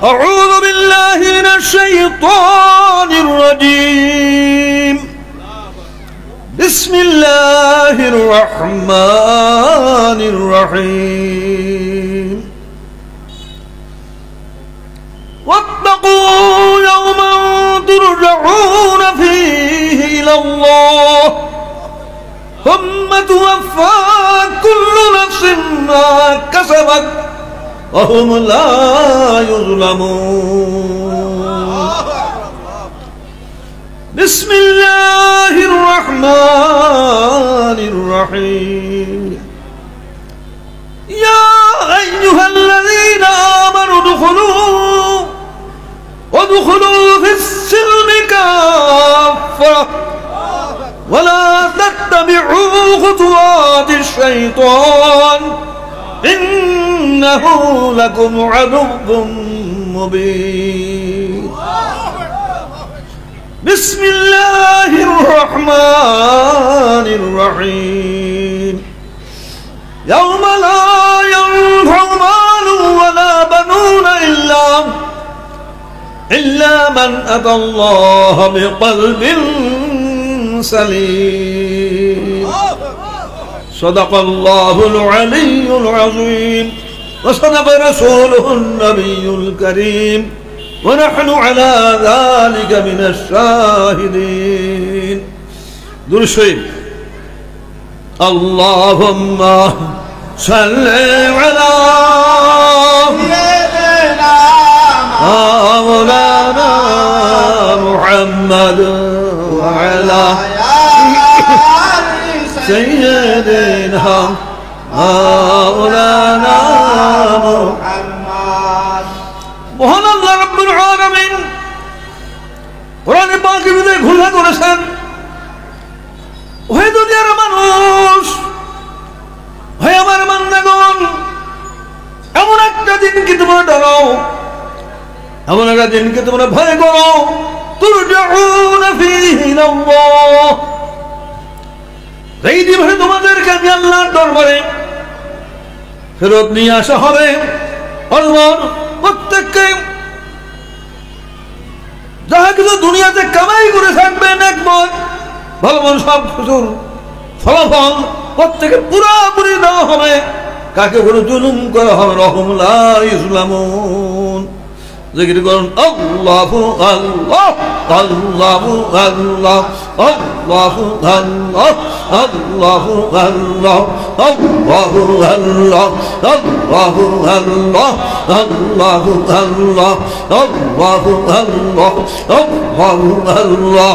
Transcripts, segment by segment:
أعوذ بالله من الشيطان الرجيم بسم الله الرحمن الرحيم واتقوا يوما ترجعون فيه إلى الله ثم توفى كل نفس ما كسبت وهم لا يظلمون بسم الله الرحمن الرحيم يا أيها الذين آمنوا ادخلوا في السلم كافة ولا تتبعوا خطوات الشيطان إنه لكم عدو مبين بسم الله الرحمن الرحيم يوم لا ينفع مال ولا بنون إلا من أتى الله بقلب سليم صدق الله العلي العظيم وصدق رسوله النبي الكريم ونحن على ذلك من الشاهدين درود شريف اللهم صل على سيدنا مولانا محمد وعلى سيدنا مولانا محمد মহান আল্লাহ রাব্বুল আলামিন কোরআনে পাকের মধ্যে ঘোষণা করেছেন হে দুনিয়ার মানুষ হে আমার বান্দাগণ এমন একটা দিনকে তোমরা ডরো এমন একটা দিনকে তোমরা ভয় করো তুরজাউনা ফীহি ইলাল্লাহ এই দিবসে তোমাদেরকে আমি আল্লাহর দরবারে ফেরত নিয়ে আসা হবে অর্থাৎ প্রত্যেককে যাহা কিছু দুনিয়াতে কামাই করে থাকবেন একবার ভালো ভালো সব কিছুর ফলাফল প্রত্যেকে পুরাপুরি দেওয়া হবে কাকে কোনো জুলুম করা হবে রহম লা ইসলামুন জিকির করুন আল্লাহু আল্লাহ আল্লাহু আল্লাহ আল্লাহু আল্লাহ আল্লাহু আল্লাহ আল্লাহু আল্লাহ আল্লাহু আল্লাহ আল্লাহু আল্লাহ আল্লাহু আল্লাহ আল্লাহু আল্লাহ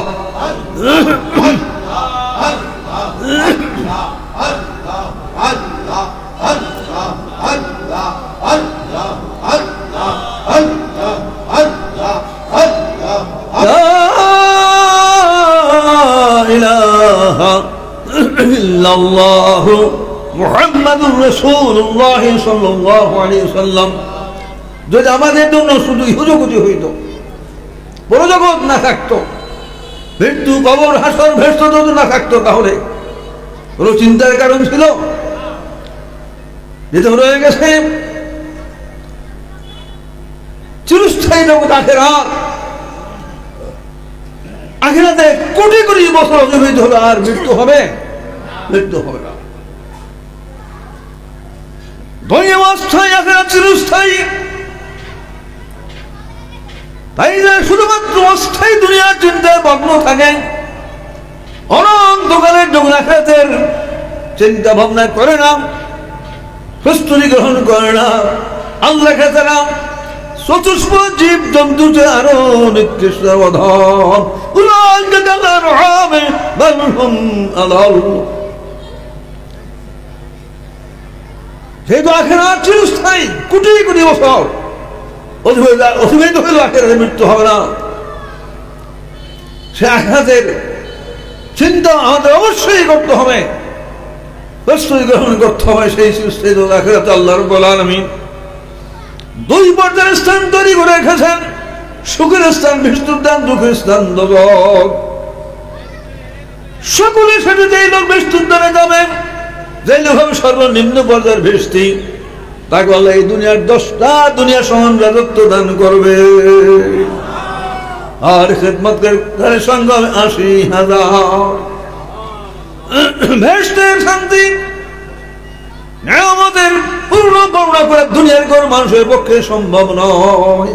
ইল্লাল্লাহু মুহাম্মাদুর রাসূলুল্লাহ সাল্লাল্লাহু আলাইহি ওয়াসাল্লাম যদি আমাদের জন্য শুধু ইহজগতি হইত বড় জগৎ না থাকতো মৃত্যু কবর হাসর ভেস্ত যদি না থাকতো তাহলে কোনো চিন্তার কারণ ছিল যেটা রয়ে গেছে চিরস্থায়ী জগৎ আখিরাত আখিরাতে কোটি কোটি বছর অতিবাহিত হবে আর মৃত্যু হবে না দুনিয়া অস্থায়ী আখিরাত চিরস্থায়ী তাই না শুধুমাত্র অস্থায়ী দুনিয়ার চিন্তায় মগ্ন থাকে অনন্তকালের যখন আখিরাতের চিন্তা ভাবনা করে না প্রস্তুতি গ্রহণ করে না আল্লাহ খেতারা চতুষ্প জীব জন্তুতে আরো নিকৃষ্ট অধম যেহেতু আখিরাত চিরস্থায়ী কোটি কোটি বছর অতিবাহিত হইল আখিরাতের মৃত্যু হবে না সে আখিরাতের চিন্তা আমাদের অবশ্যই করতে হবে প্রস্তুতি গ্রহণ করতে হবে সেই চিরস্থায়ী আখিরাতে আল্লাহ রাব্বুল আলামিন দুই পর্যায়ের স্থান তৈরি করে রেখেছেন সুখের স্থান মৃত্যুর স্থান দুঃখের স্থান দোজখ সকলে সেটা যেই লোক মৃত্যুর দ্বারে যাবে যেই লোক হবে সর্বনিম্ন পর্যায়ের ভেস্তি তাকে আল্লাহ এই দুনিয়ার 10টা দুনিয়া সমান রাজত্ব দান করবে, আর খেদমতের সঙ্গে 80,000 বেহেশতের শান্তি নিয়ামতের পূর্ণ বর্ণনা করে দুনিয়ার কোন মানুষের পক্ষে সম্ভব নয়।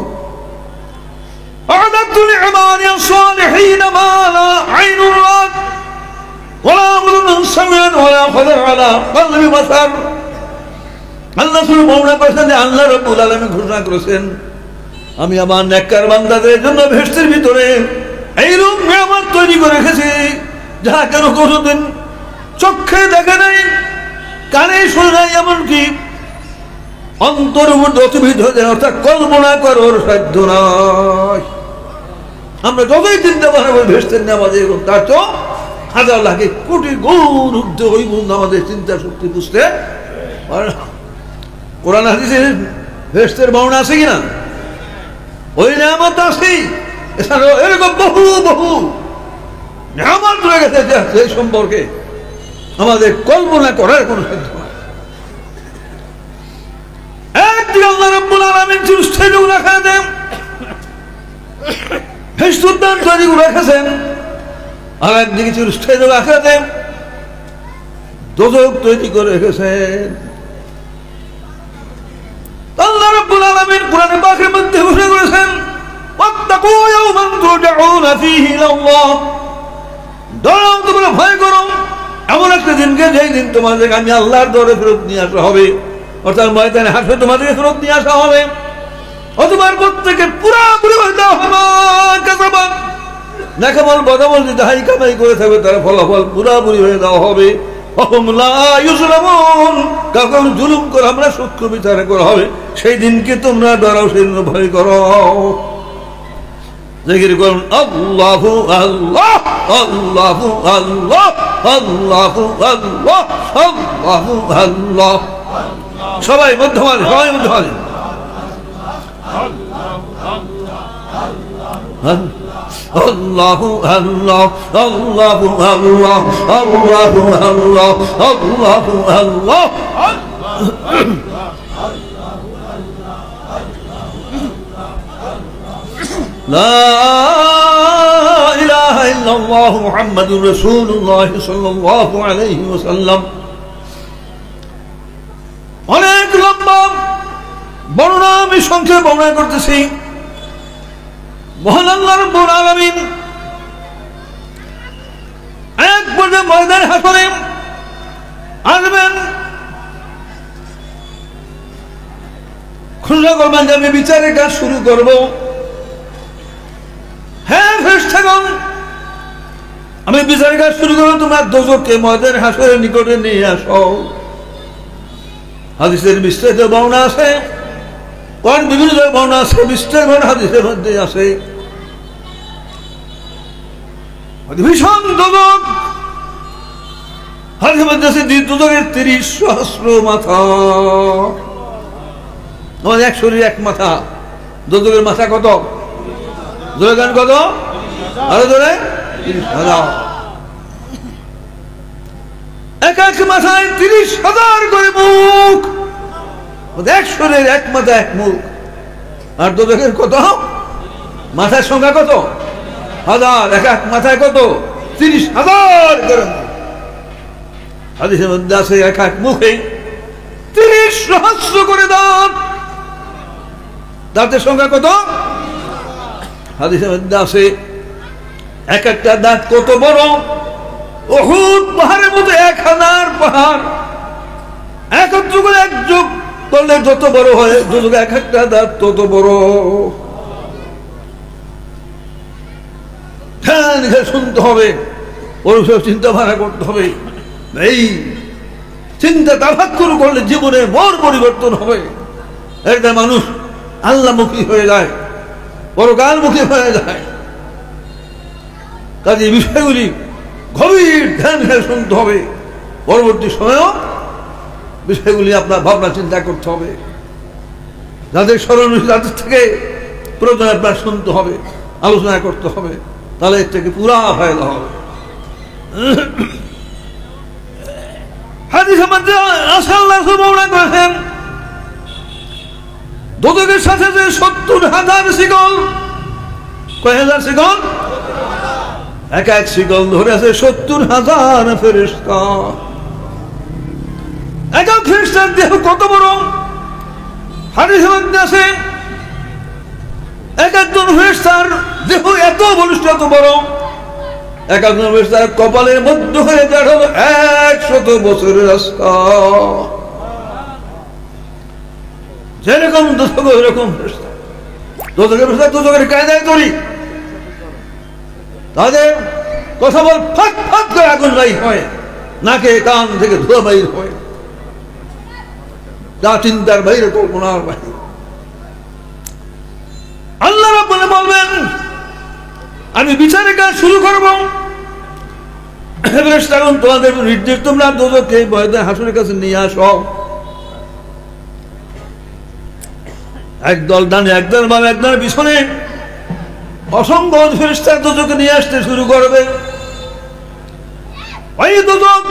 أعددت لعبادي الصالحين ما لا عين رأت ولا أذن سمعت ولا خطر على قلب بشر। আল্লাহ শুধু বর্ণনা করেছেন যে আল্লাহ রাব্বুল আলামিন ঘোষণা করেছেন, আমি আমার নেককার বান্দাদের জন্য বেহেশতের ভিতরে এইরূপ নিয়ামত তৈরি করে রেখেছি যা কেন কোনোদিন চোখে দেখে নাই, কানে শুনে নাই, এমনকি অন্তরের মধ্যে অতিবিধ হয়ে যায়, অর্থাৎ কল্পনা করার সাধ্য নয়। আমরা যতই চিন্তা বানাবো বেহেশতের নামাজ এরকম, তার তো হাজার লাখে কোটি গুণ ঊর্ধ্বে ওই গুণ আমাদের চিন্তা শক্তি বুঝতে পারে না। কোরআন হাদিসে বেহেশতের বর্ণনা আছে কিনা? ওই নিয়ামত আছে, এছাড়াও এরকম বহু বহু নিয়ামত রয়ে গেছে সেই সম্পর্কে আমাদের কল্পনা করার কোনো সাধ্য নাই। একদিকে আল্লাহ রাব্বুল আলামিন চিরস্থায়ী রাখা দেন, বেহেশত উদ্যান তৈরি করে রেখেছেন, আর একদিকে চিরস্থায়ী রাখা দেন দোজখ তৈরি করে রেখেছেন। আল্লাহ রাব্বুল আলামিন কোরআনে পাকের মধ্যে ঘোষণা করেছেন, ওয়াত্তাকু ইয়াওমান তুরজাউনা ফীহি ইলাল্লাহ, ডরাও, তোমরা ভয় করো এমন একটা দিনকে যেই দিন তোমাদেরকে আমি আল্লাহর দরে ফেরত নিয়ে আসা হবে, অর্থাৎ ময়দানে হাসরে তোমাদেরকে ফেরত নিয়ে আসা হবে, অথবা প্রত্যেকের পুরাপুরি হয়ে দেওয়া হবে কাসাবান, না কেবল বদাবল যে যাহাই কামাই করে থাকবে তার ফলাফল পুরাপুরি হয়ে দেওয়া হবে। কাউকে জুলুম করে আমরা সূক্ষ্ম বিচার করা হবে, সেই দিনকে তোমরা ডরাও, সেই দিন ভয় করো। জিকির করুন আল্লাহু আল্লাহ আল্লাহু আল্লাহ আল্লাহু আল্লাহ আল্লাহু আল্লাহ। সবাই মধ্যমানে, সবাই মধ্যমানে আল্লাহু আল্লাহ আল্লাহু আল্লাহ আল্লাহু আল্লাহ আল্লাহু আল্লাহ। লা ইলাহা ইল্লাল্লাহু মুহাম্মাদুর রাসূলুল্লাহ সাল্লাল্লাহু আলাইহি ওয়াসাল্লাম। অনেক লম্বা বর্ণনা আমি সংক্ষেপে বর্ণনা করতেছি। মহান আল্লাহ রাব্বুল আলামিন এক পর্যায়ে ময়দানে হাসরে আসবেন, ঘোষণা করবেন যে আমি বিচারের কাজ শুরু করব। হ্যাঁ ফেরেশতাগণ, আমি বিচারের কাজ শুরু করব, তোমরা দোজখকে ময়দানে হাসরের নিকটে নিয়ে আসো। হাদিসের বিস্তারিত বর্ণনা আছে, কোরআন বিভিন্ন বর্ণনা আছে, বিস্তারিত হাদিসের মধ্যে আছে। ভীষণ দোজখ, হাদিসের মধ্যে আছে দোজখের 30,000 মাথা। আমাদের এক শরীর এক মাথা, দোজখের মাথা কত? জোরে গান কত? আরো জোরে 30,000। এক এক মাথায় 30,000 করে মুখ, এক শরীর এক মাথা এক মুখ। আর দোজখের কত? মাথার সংখ্যা কত? 1000, এক এক মাথায় কত? 30,000 করে মুখ। হাদিসের মধ্যে আছে এক এক মুখে 30,000 করে দাঁত। দাঁতের সংখ্যা কত? হাদিসের মধ্যে আছে এক একটা দাঁত কত বড়? উহুদ পাহাড়ের মতো 1000 পাহাড় একত্র করে এক যোগ করলে যত বড় হয়, দুযোগে এক একটা দাঁত তত বড়। শুনতে হবে, ওর সব চিন্তা ভাবনা করতে হবে। এই চিন্তা তাফাক্কুর করলে জীবনের বড় পরিবর্তন হবে। একটা মানুষ আল্লাহমুখী হয়ে যায়, পরকালমুখী হয়ে যায়। কাজে বিষয়গুলি গভীর ধ্যান করে শুনতে হবে। পরবর্তী সময়েও বিষয়গুলি আপনার ভাবনা চিন্তা করতে হবে। যাদের স্মরণ তাদের থেকে প্রয়োজন আপনার শুনতে হবে, আলোচনা করতে হবে, তাহলে এর থেকে পুরা ফায়দা হবে। হাদিসের মধ্যে আল্লাহ বর্ণনা করেছেন দোজখের সাথে যে 70,000 শিকল, কয় হাজার শিকল? এক এক শিকল ধরে আছে 70,000 ফেরেশতা। এক এক ফেরেশতার দেহ কত বড়? হাদিসে মধ্যে আছে এক একজন ফেরেশতার দেহ এত বলিষ্ঠ, এত বড়, এক একজন ফেরেশতার কপালের মধ্য হয়ে যায় হলো 100 বছরের রাস্তা। যেরকম দোজখ এরকম ফেরেশতা। দোজখের ফেরেশতা দোজখের কায়দায় তৈরি, তাদের কথা বল ফাট ফাট করে আগুন বাইর হয়, নাকে কান থেকে ধোঁয়া বাইর হয়, যা চিন্তার বাইরে, কল্পনার বাইরে। আল্লাহ রাব্বুল বলবেন আমি বিচারের কাজ শুরু করব। ফেরেশতাগণ তোমাদের নির্দেশ, তোমরা দোজখকে ময়দানে হাসরের কাছে নিয়ে আসো। একদল ডানে, একদল বামে, একদল পিছনে, অসংখ্য ফেরেশতা দোজখকে নিয়ে আসতে শুরু করবে। ওই দোজখ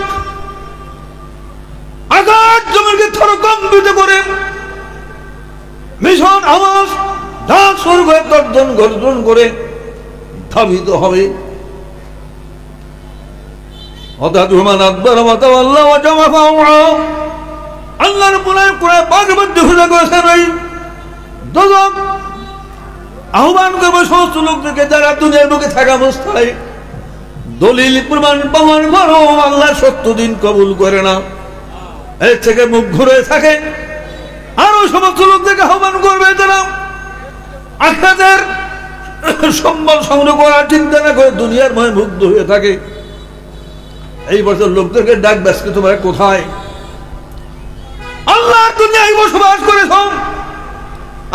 আকাশ জমিনকে থরকম্পিত করে ভীষণ আওয়াজ, ডাক শুরু করে গর্জন গর্জন করে ধাবিত হবে। আল্লাহ রাব্বুল আলামিন কোরআন পাকের মধ্যে ঘোষণা করেছেন ওই দোজখ আহ্বান করবে সমস্ত লোকদেরকে যারা দুনিয়ার বুকে থাকা অবস্থায় দলিল প্রমাণ প্রমাণ বড় আল্লাহ 70 দিন কবুল করে না, এর থেকে মুখ ঘুরে থাকে। আরো সমস্ত লোকদেরকে আহ্বান করবে যারা আখিরাতের সম্বল সংগ্রহ করার চিন্তা না করে দুনিয়ার মহে মুগ্ধ হয়ে থাকে। এই বছর লোকদেরকে ডাক, ব্যস্ত তোমরা কোথায়? আল্লাহর দুনিয়ায় বসবাস করেছ,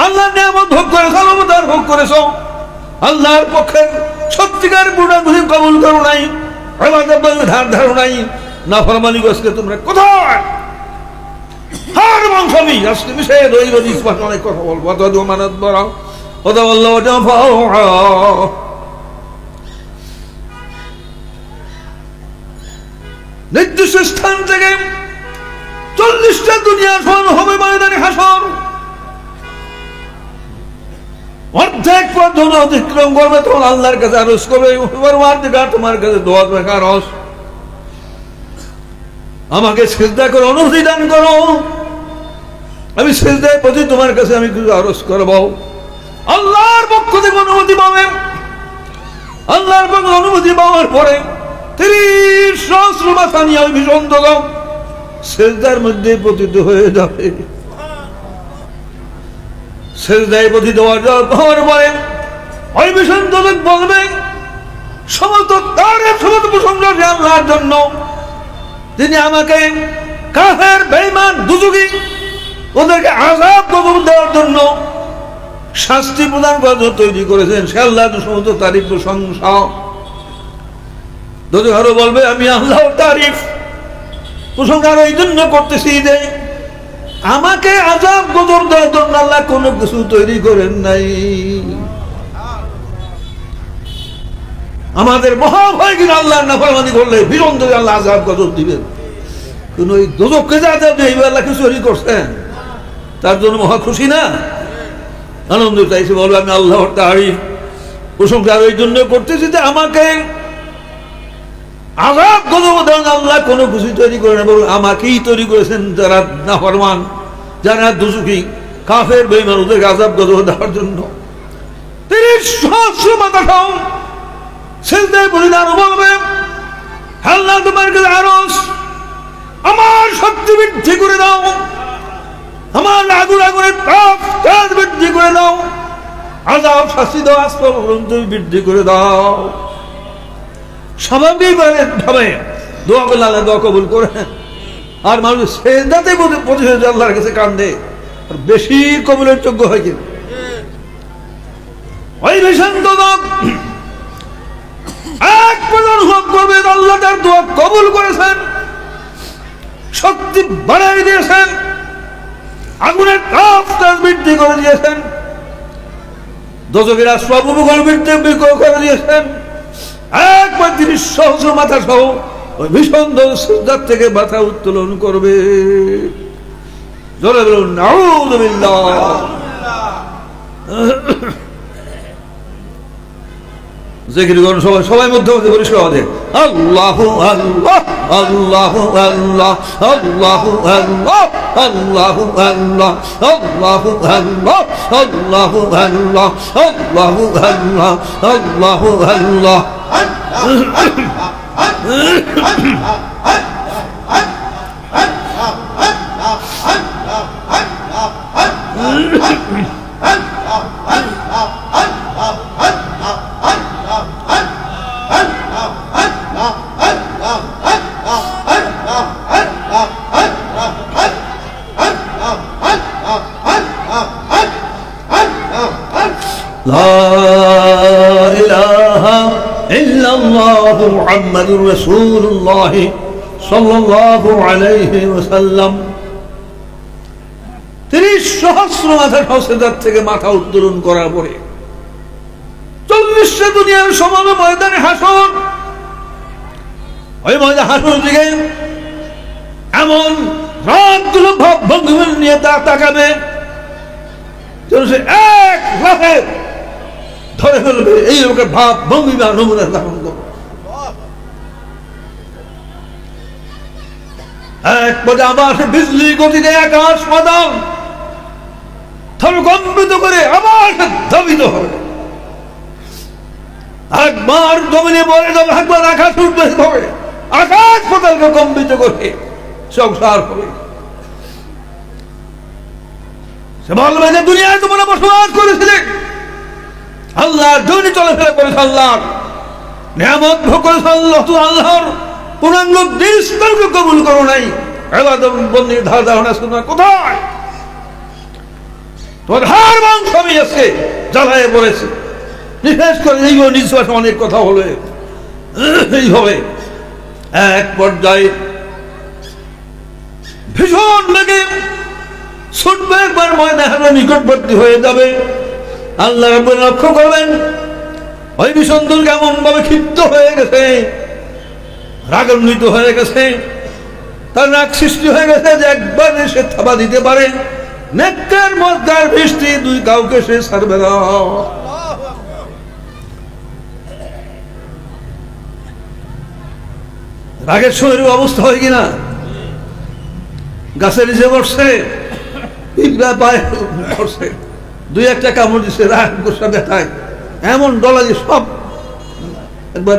আল্লাহর নিয়ামত ভোগ করেছ, আলমদার ভোগ করেছ, আল্লাহর পক্ষে সত্যিকার পূর্ণাঙ্গ কবুল করো নাই, ধার ধারো নাই, নাফরমানি গজকে তোমরা কোথায়? হার বংশী আজকে বিষয়ে রইল নিষ্পাত অনেক কথা বলবো। মানত বড় কথা বললো নির্দিষ্ট স্থান থেকে 40টা দুনিয়া সমান হবে ময়দানে হাসর। অর্ধেক পর্যন্ত অতিক্রম করবে, তখন আল্লাহর কাছে আরজ করবে, তোমার কাছে দোয়া আরজ, আমাকে সিজদা করে অনুমতি দান করো, আমি সিজদায় প্রতি তোমার কাছে আমি কিছু আরজ করব। আল্লাহর পক্ষ থেকে অনুমতি পাবে। আল্লাহর পক্ষ অনুমতি পাওয়ার পরে 30 সহস্র মাথা নিয়ে ওই ভীষণ দোজখ সিজদার মধ্যে পতিত হয়ে যাবে। সিজদায় পতিত হওয়ার পরে ওই ভীষণ দোজখ বলবে সমস্ত তারিফ, সমস্ত প্রশংসা আল্লাহর জন্য, তিনি আমাকে কাফের বেঈমান দুজখী ওদেরকে আযাব গজব দেওয়ার জন্য, শাস্তি প্রদান করার জন্য তৈরি করেছেন। সে আল্লাহর সমস্ত তারিফ প্রশংসা। দোজখ আরো বলবে আমি আল্লাহর তারিফ প্রশংসা এই জন্য করতেছি যে আমাকে আযাব গজব দেওয়ার জন্য আল্লাহ কোনো কিছু তৈরি করেন নাই। আমাদের মহাভয় কিনা আল্লাহর নাফরমানি করলে ভীষণ আল্লাহ আযাব গজব দিবেন। কিন্তু ওই দোজখকে যা দেবে আল্লাহ কিছু তৈরি করছেন, তার জন্য মহা খুশি না, আনন্দ চাইছে। বলবে আমি আল্লাহর তারিফ প্রশংসা এই জন্য করতেছি যে আমাকে আযাব গজব দেওয়ার আল্লাহ কোনো কিছু তৈরি করে না, বলুন আমাকেই তৈরি করেছেন যারা নাফরমান, যারা দুজখী কাফের বেঈমান, ওদেরকে আযাব গজব দেওয়ার জন্য। 30 সহস্র মাথা সহ সিজদায় পরিধান বলবে আল্লাহ তোমার কাছে আরজ, আমার শক্তি বৃদ্ধি করে দাও, আমার আগুন আগুনের তাপ তেজ বৃদ্ধি করে দাও, আযাব শাস্তি দাও আস্তর বৃদ্ধি করে দাও। স্বাভাবিকভাবে দোয়া করলে আল্লাহ দোয়া কবুল করে। আর মানুষ সেজদাতে প্রতিশোধ আল্লাহর কাছে কান্দে, আর বেশি কবুলের যোগ্য হয় কিনা। ওই ভীষণ দোজখ এক পর্যন্ত অনুভব করবে আল্লাহ তার দোয়া কবুল করেছেন, শক্তি বাড়াই দিয়েছেন, আগুনের তাপ তেজ বৃদ্ধি করে দিয়েছেন, দোজখেরা সব উপকরণ বৃদ্ধি করে দিয়েছেন। একবার 30 সহস্র মাথা সহ ওই ভীষণ সিজদার থেকে মাথা উত্তোলন করবে। জোরে বলুন নাউযুবিল্লাহ। জিকির করুন সবাই, সবাই মধ্যে মধ্যে পরিষ্কার হবে আল্লাহু আল্লাহ আল্লাহু আল্লাহ আল্লাহু আল্লাহ আল্লাহু আল্লাহ আল্লাহু আল্লাহ আল্লাহু আল্লাহ আল্লাহু আল্লাহ আল্লাহু আল্লাহ। لا إله إلا الله محمد رسول الله صلى الله عليه وسلم। 30,000 মাথা সজদার থেকে মাথা উত্তোলন করার পরে 40 দুনিয়ার সমান ময়দানে হাসর, ওই ময়দানে হাসর দিকে এমন রাতগুলো ভাব ভঙ্গিমা নিয়ে তাকাবে, সে এক লাফে ধরে ফেলবে। এই লোকের ভাব ভঙ্গিমা নমুনা ধারণ করবে। এক পদে আবার বিজলি গতিতে আকাশ পাতাল কম্পিত করে আবার ধাবিত হবে। একবার জমিনে পড়ে যাবে, একবার আকাশ উঠবে হবে, আকাশ পাতালকে কম্পিত করে সংসার হবে। সে বলবে যে দুনিয়ায় তোমরা বসবাস করেছিলে, আল্লাহর জন্য চলাফেরা করেছে, আল্লাহর নিয়ামত ভোগ করেছে, আল্লাহর পূর্ণাঙ্গ দৃষ্টান্তকে কবুল করো নাই। ইবাদত বন্দির ধার ধারণা শোনা কোথায়? তোমার হার মাংস আমি আজকে জ্বালায় পড়েছে। বিশেষ করে এই নিঃশ্বাস অনেক কথা হলো এইভাবে এক পর্যায়ে ভীষণ লেগে ছুটবে, একবার ময়দানের নিকটবর্তী হয়ে যাবে। আল্লাহ রাব্বুল লক্ষ্য করবেন ওই বিষন্দুল কেমন ভাবে ক্ষিপ্ত হয়ে গেছে, রাগান্বিত হয়ে গেছে, তার রাগ সৃষ্টি হয়ে গেছে যে একবার সে থাবা দিতে পারে, নেককার মক্কার বৃষ্টি দুই কাউকে সে ছাড়বে না। রাগের শরীরের অবস্থা হয় কিনা, গাছের নিচে বসছে, পায়ে বসছে, দুই একটা কামড় দিচ্ছে, রাগ গোসা ব্যথায় এমন ডলা দিয়ে সব একবার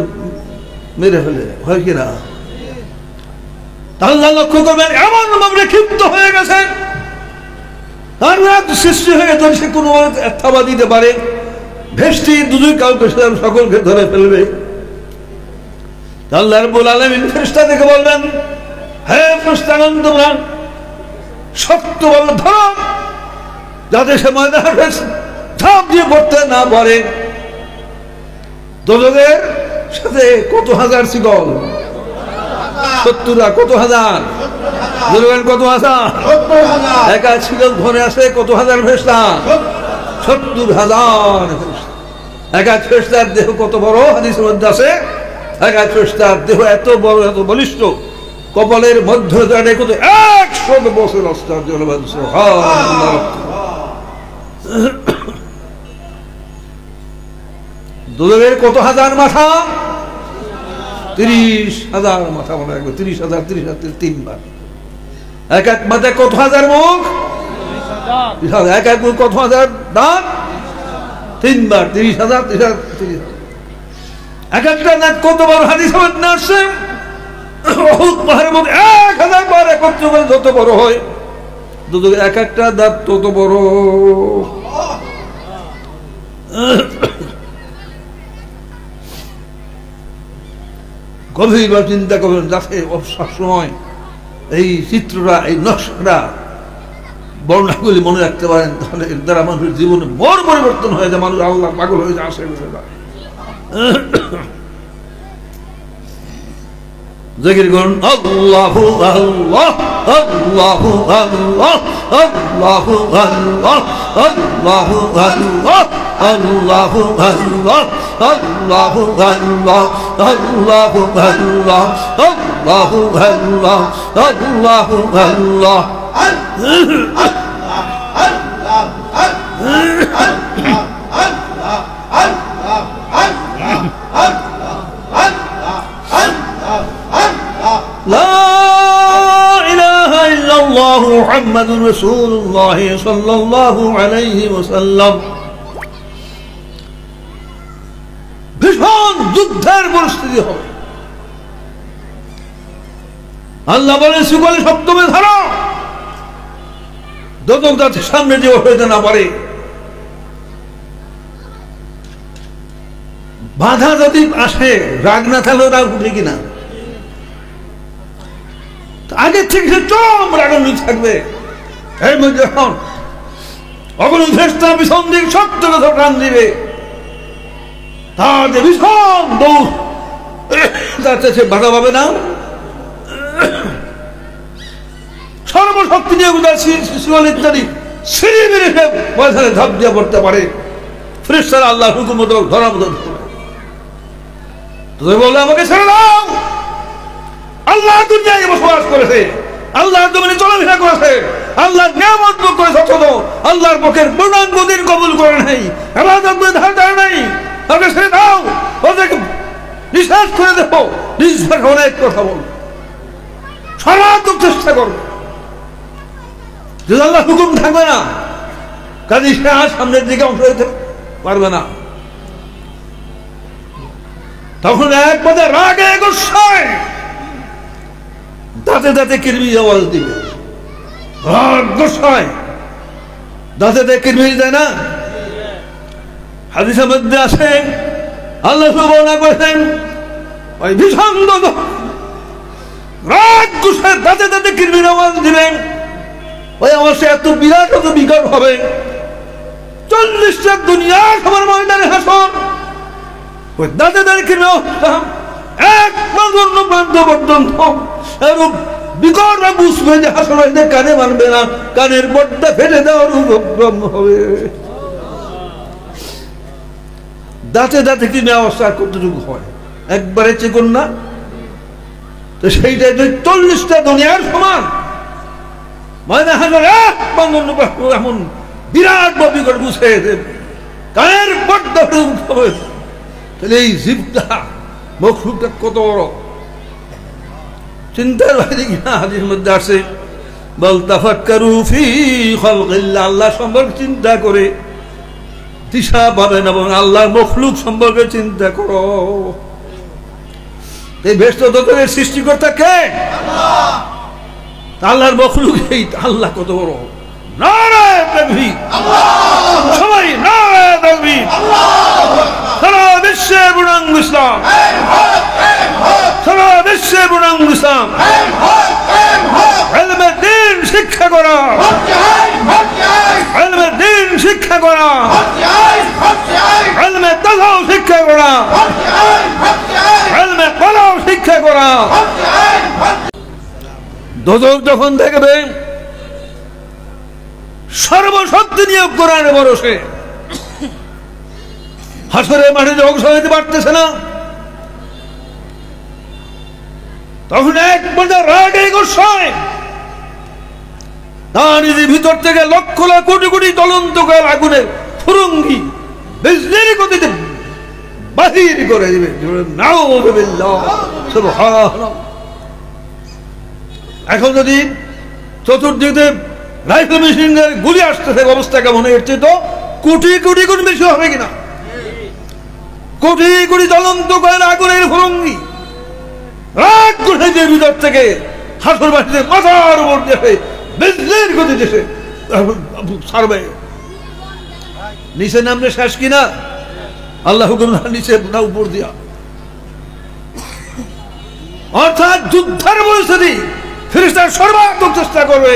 মেরে ফেলে, হয় কিনা? আল্লাহ লক্ষ্য করবেন এমন ভাবে ক্ষিপ্ত হয়ে গেছে, তার রাগ সৃষ্টি হয়ে গেছে, সে কোনো থাবা দিতে পারে, ভেস্টি দুই কাউকে সকলকে ধরে ফেলবে। আল্লাহ রাব্বুল আলামিন ফেরেশতা থেকে বলবেন, হে ফেরেশতাগণ, তোমরা শক্ত বল ধরো, যাতে সে ময়দানে ঝাঁপ দিয়ে পড়তে না পারে। দোজখের সাথে কত হাজার শিকল? 70 কত হাজার? কত হাজার? একা শিকল ধরে আছে কত হাজার ফেরেশতা? 70,000 একা ফেরেশতার দেহ কত বড়? হাদিসের মধ্যে আছে একা ফেরেশতার দেহ এত বড়, এত বলিষ্ঠ, কপালের মধ্যে কত 100 বছর অস্ত্র। দোজখের কত হাজার মাথা? 30,000 মাথা, মনে রাখবে। 30,000 30,000 তিনবার। এক এক মাথায় কত হাজার মুখ? এক এক মুখ কত হাজার দাঁত? তিনবার। 30,000 30,000। এক একটা নাক কত বড়? হাদিস আসছে উহুদ পাহাড়ের মধ্যে 1000 বার একত্র করে যত বড় হয়, দোজখের এক একটা দাঁত তত বড়। গভীরভাবে চিন্তা করবেন, যাতে সবসময় এই চিত্রটা, এই নকশাটা, বর্ণনাগুলি মনে রাখতে পারেন, তাহলে এর দ্বারা মানুষের জীবনে বড় পরিবর্তন হয়ে যায়, মানুষ আল্লাহ পাগল হয়ে যায়, আসে জিকির করুন আল্লাহু আল্লাহ আল্লাহু আল্লাহ আল্লাহু আল্লাহ আল্লাহু আল্লাহ আল্লাহু আল্লাহ আল্লাহু আল্লাহ আল্লাহু আল্লাহ আল্লাহু আল্লাহ আল্লাহু আল্লাহ। মুহাম্মাদুর রাসূলুল্লাহ সাল্লাল্লাহু আলাইহি ওয়াসাল্লাম। ভীষণ যুদ্ধের পরিস্থিতি হবে। আল্লাহ বলেন শিকলে সপ্তমে ধরো, যতক্ষণ তার সামনে যে হইতে না পারে। বাধা যদি আসে, রাগ না থাকলেও রাগ উঠে কিনা, আগে থেকে সে চরম রাগান্বিত থাকবে। এর মধ্যে যখন অগ্নিধেষ্টা ভীষণ দিক সত্য কথা টান দিবে, তার যে ভীষণ দৌড়, তাতে সে বাধা পাবে না। সর্বশক্তি নিয়ে ইত্যাদি সিঁড়ি বেড়ে সে ময়দানে ধাপ দিয়ে পড়তে পারে। ফেরেশতারা আল্লাহর হুকুম মতো ধরার মতো বলে আমাকে ছেড়ে দাও। আল্লাহ দুনিয়ায় বসবাস করেছে, আল্লাহর জমিনে চলাফেরা করেছে, আল্লাহর নিয়ামত ভোগ করেছে, অথচ আল্লাহর পক্ষের পূর্ণাঙ্গ দিন কবুল করে নাই, ইবাদত করে ধার দেয় নাই। আমাকে ছেড়ে দাও, ওদেরকে নিঃশ্বাস করে দেবো। নিঃশ্বাস অনেক কথা বল, সর্বাত্মক চেষ্টা করবো। যদি আল্লাহ হুকুম থাকবে না, কাজে সে আর সামনের দিকে অংশ হতে পারবে না। তখন এক পদে রাগে গোসায় দাঁতে দাঁতে কিরমির আওয়াজ দিবে। রাগ গোসায় দাঁতে দাঁতে কিরমির দেয় না? হাদিসের মধ্যে আছে, আল্লাহ বর্ণনা করেছেন ওই ভীষণ রাগ গোসায় দাঁতে দাঁতে কিরমির আওয়াজ দিবেন। ওই অবশ্যই এত বিরাট এত বিকট হবে, 40টা দুনিয়ার সবার ময়দানে হাসর। ওই দাঁতে দাঁড়িয়ে কিনে এক প্রান্ত পর্যন্ত এরূপ বিকট বুঝবে যে হাসর কানে মানবে না, কানের পর্দা ফেটে দেওয়ার উপক্রম হবে। দাঁতে দাঁতে কিনে অবস্থা কতটুকু হয়, একবারে চিকন না। তো সেইটা 40টা দুনিয়ার সমান মানে হাজার এক বাংলা এমন বিরাট বা বিকট বুঝে কানের পর্দা হবে। তাহলে এই জীবটা মখলুকটা কত বড়, চিন্তার বাইরে কিনা। হাদিসের মধ্যে আসে, বল তাফাক্কারু ফি খালকিল্লাহ, আল্লাহ সম্পর্কে চিন্তা করে দিশা পাবেন এবং আল্লাহর মখলুক সম্পর্কে চিন্তা করো। এই বেষ্ট জগতের সৃষ্টিকর্তা কে? আল্লাহ। আল্লাহর মখলুক এই, আল্লাহ কত বড়। নারায়ে তাকবীর, সবাই নারায়ে তাকবীর। সারা বিশ্বে পূর্ণাঙ্গ ইসলাম, সারা বিশ্বে পূর্ণাঙ্গ ইসলাম। ইলমে দ্বীন শিক্ষা করা, ইলমে দ্বীন শিক্ষা করা, ইলমে তাসাউফ শিক্ষা করা, ইলমে কলাম শিক্ষা করা। দোজখ যখন দেখবে সর্বশক্তি নিয়োগ কোরআনে ভরসে, হাসরের মাঠে যে অংশ হইতে পারতেছে না, তখন এক পর্যায়ে রাগে গোসায় তার নিজের ভিতর থেকে লক্ষ লাখ কোটি কোটি জ্বলন্ত আগুনের ফুরঙ্গি বিজলির গতিতে বাহির করে দিবে। নাউযুবিল্লাহ, সুবহানাল্লাহ। এখন যদি চতুর্দিকে রাইফেল মেশিনের গুলি আসতেছে, অবস্থা কেমন হচ্ছে? তো কোটি কোটি গুণ বেশি হবে কিনা? কোটি কোটি জ্বলন্ত করে আগুনের ফুরঙ্গি রাগ গুণের ভিতর থেকে হাসরবাসীদের মাথার উপর দিয়ে বিজলির গতি দেশে ছাড়বে। নিচে নামলে শেষ কিনা? আল্লাহ হুকুম নিচে না উপর দিয়া, অর্থাৎ যুদ্ধের পরিস্থিতি। ফেরেশতারা সর্বাত্মক চেষ্টা করবে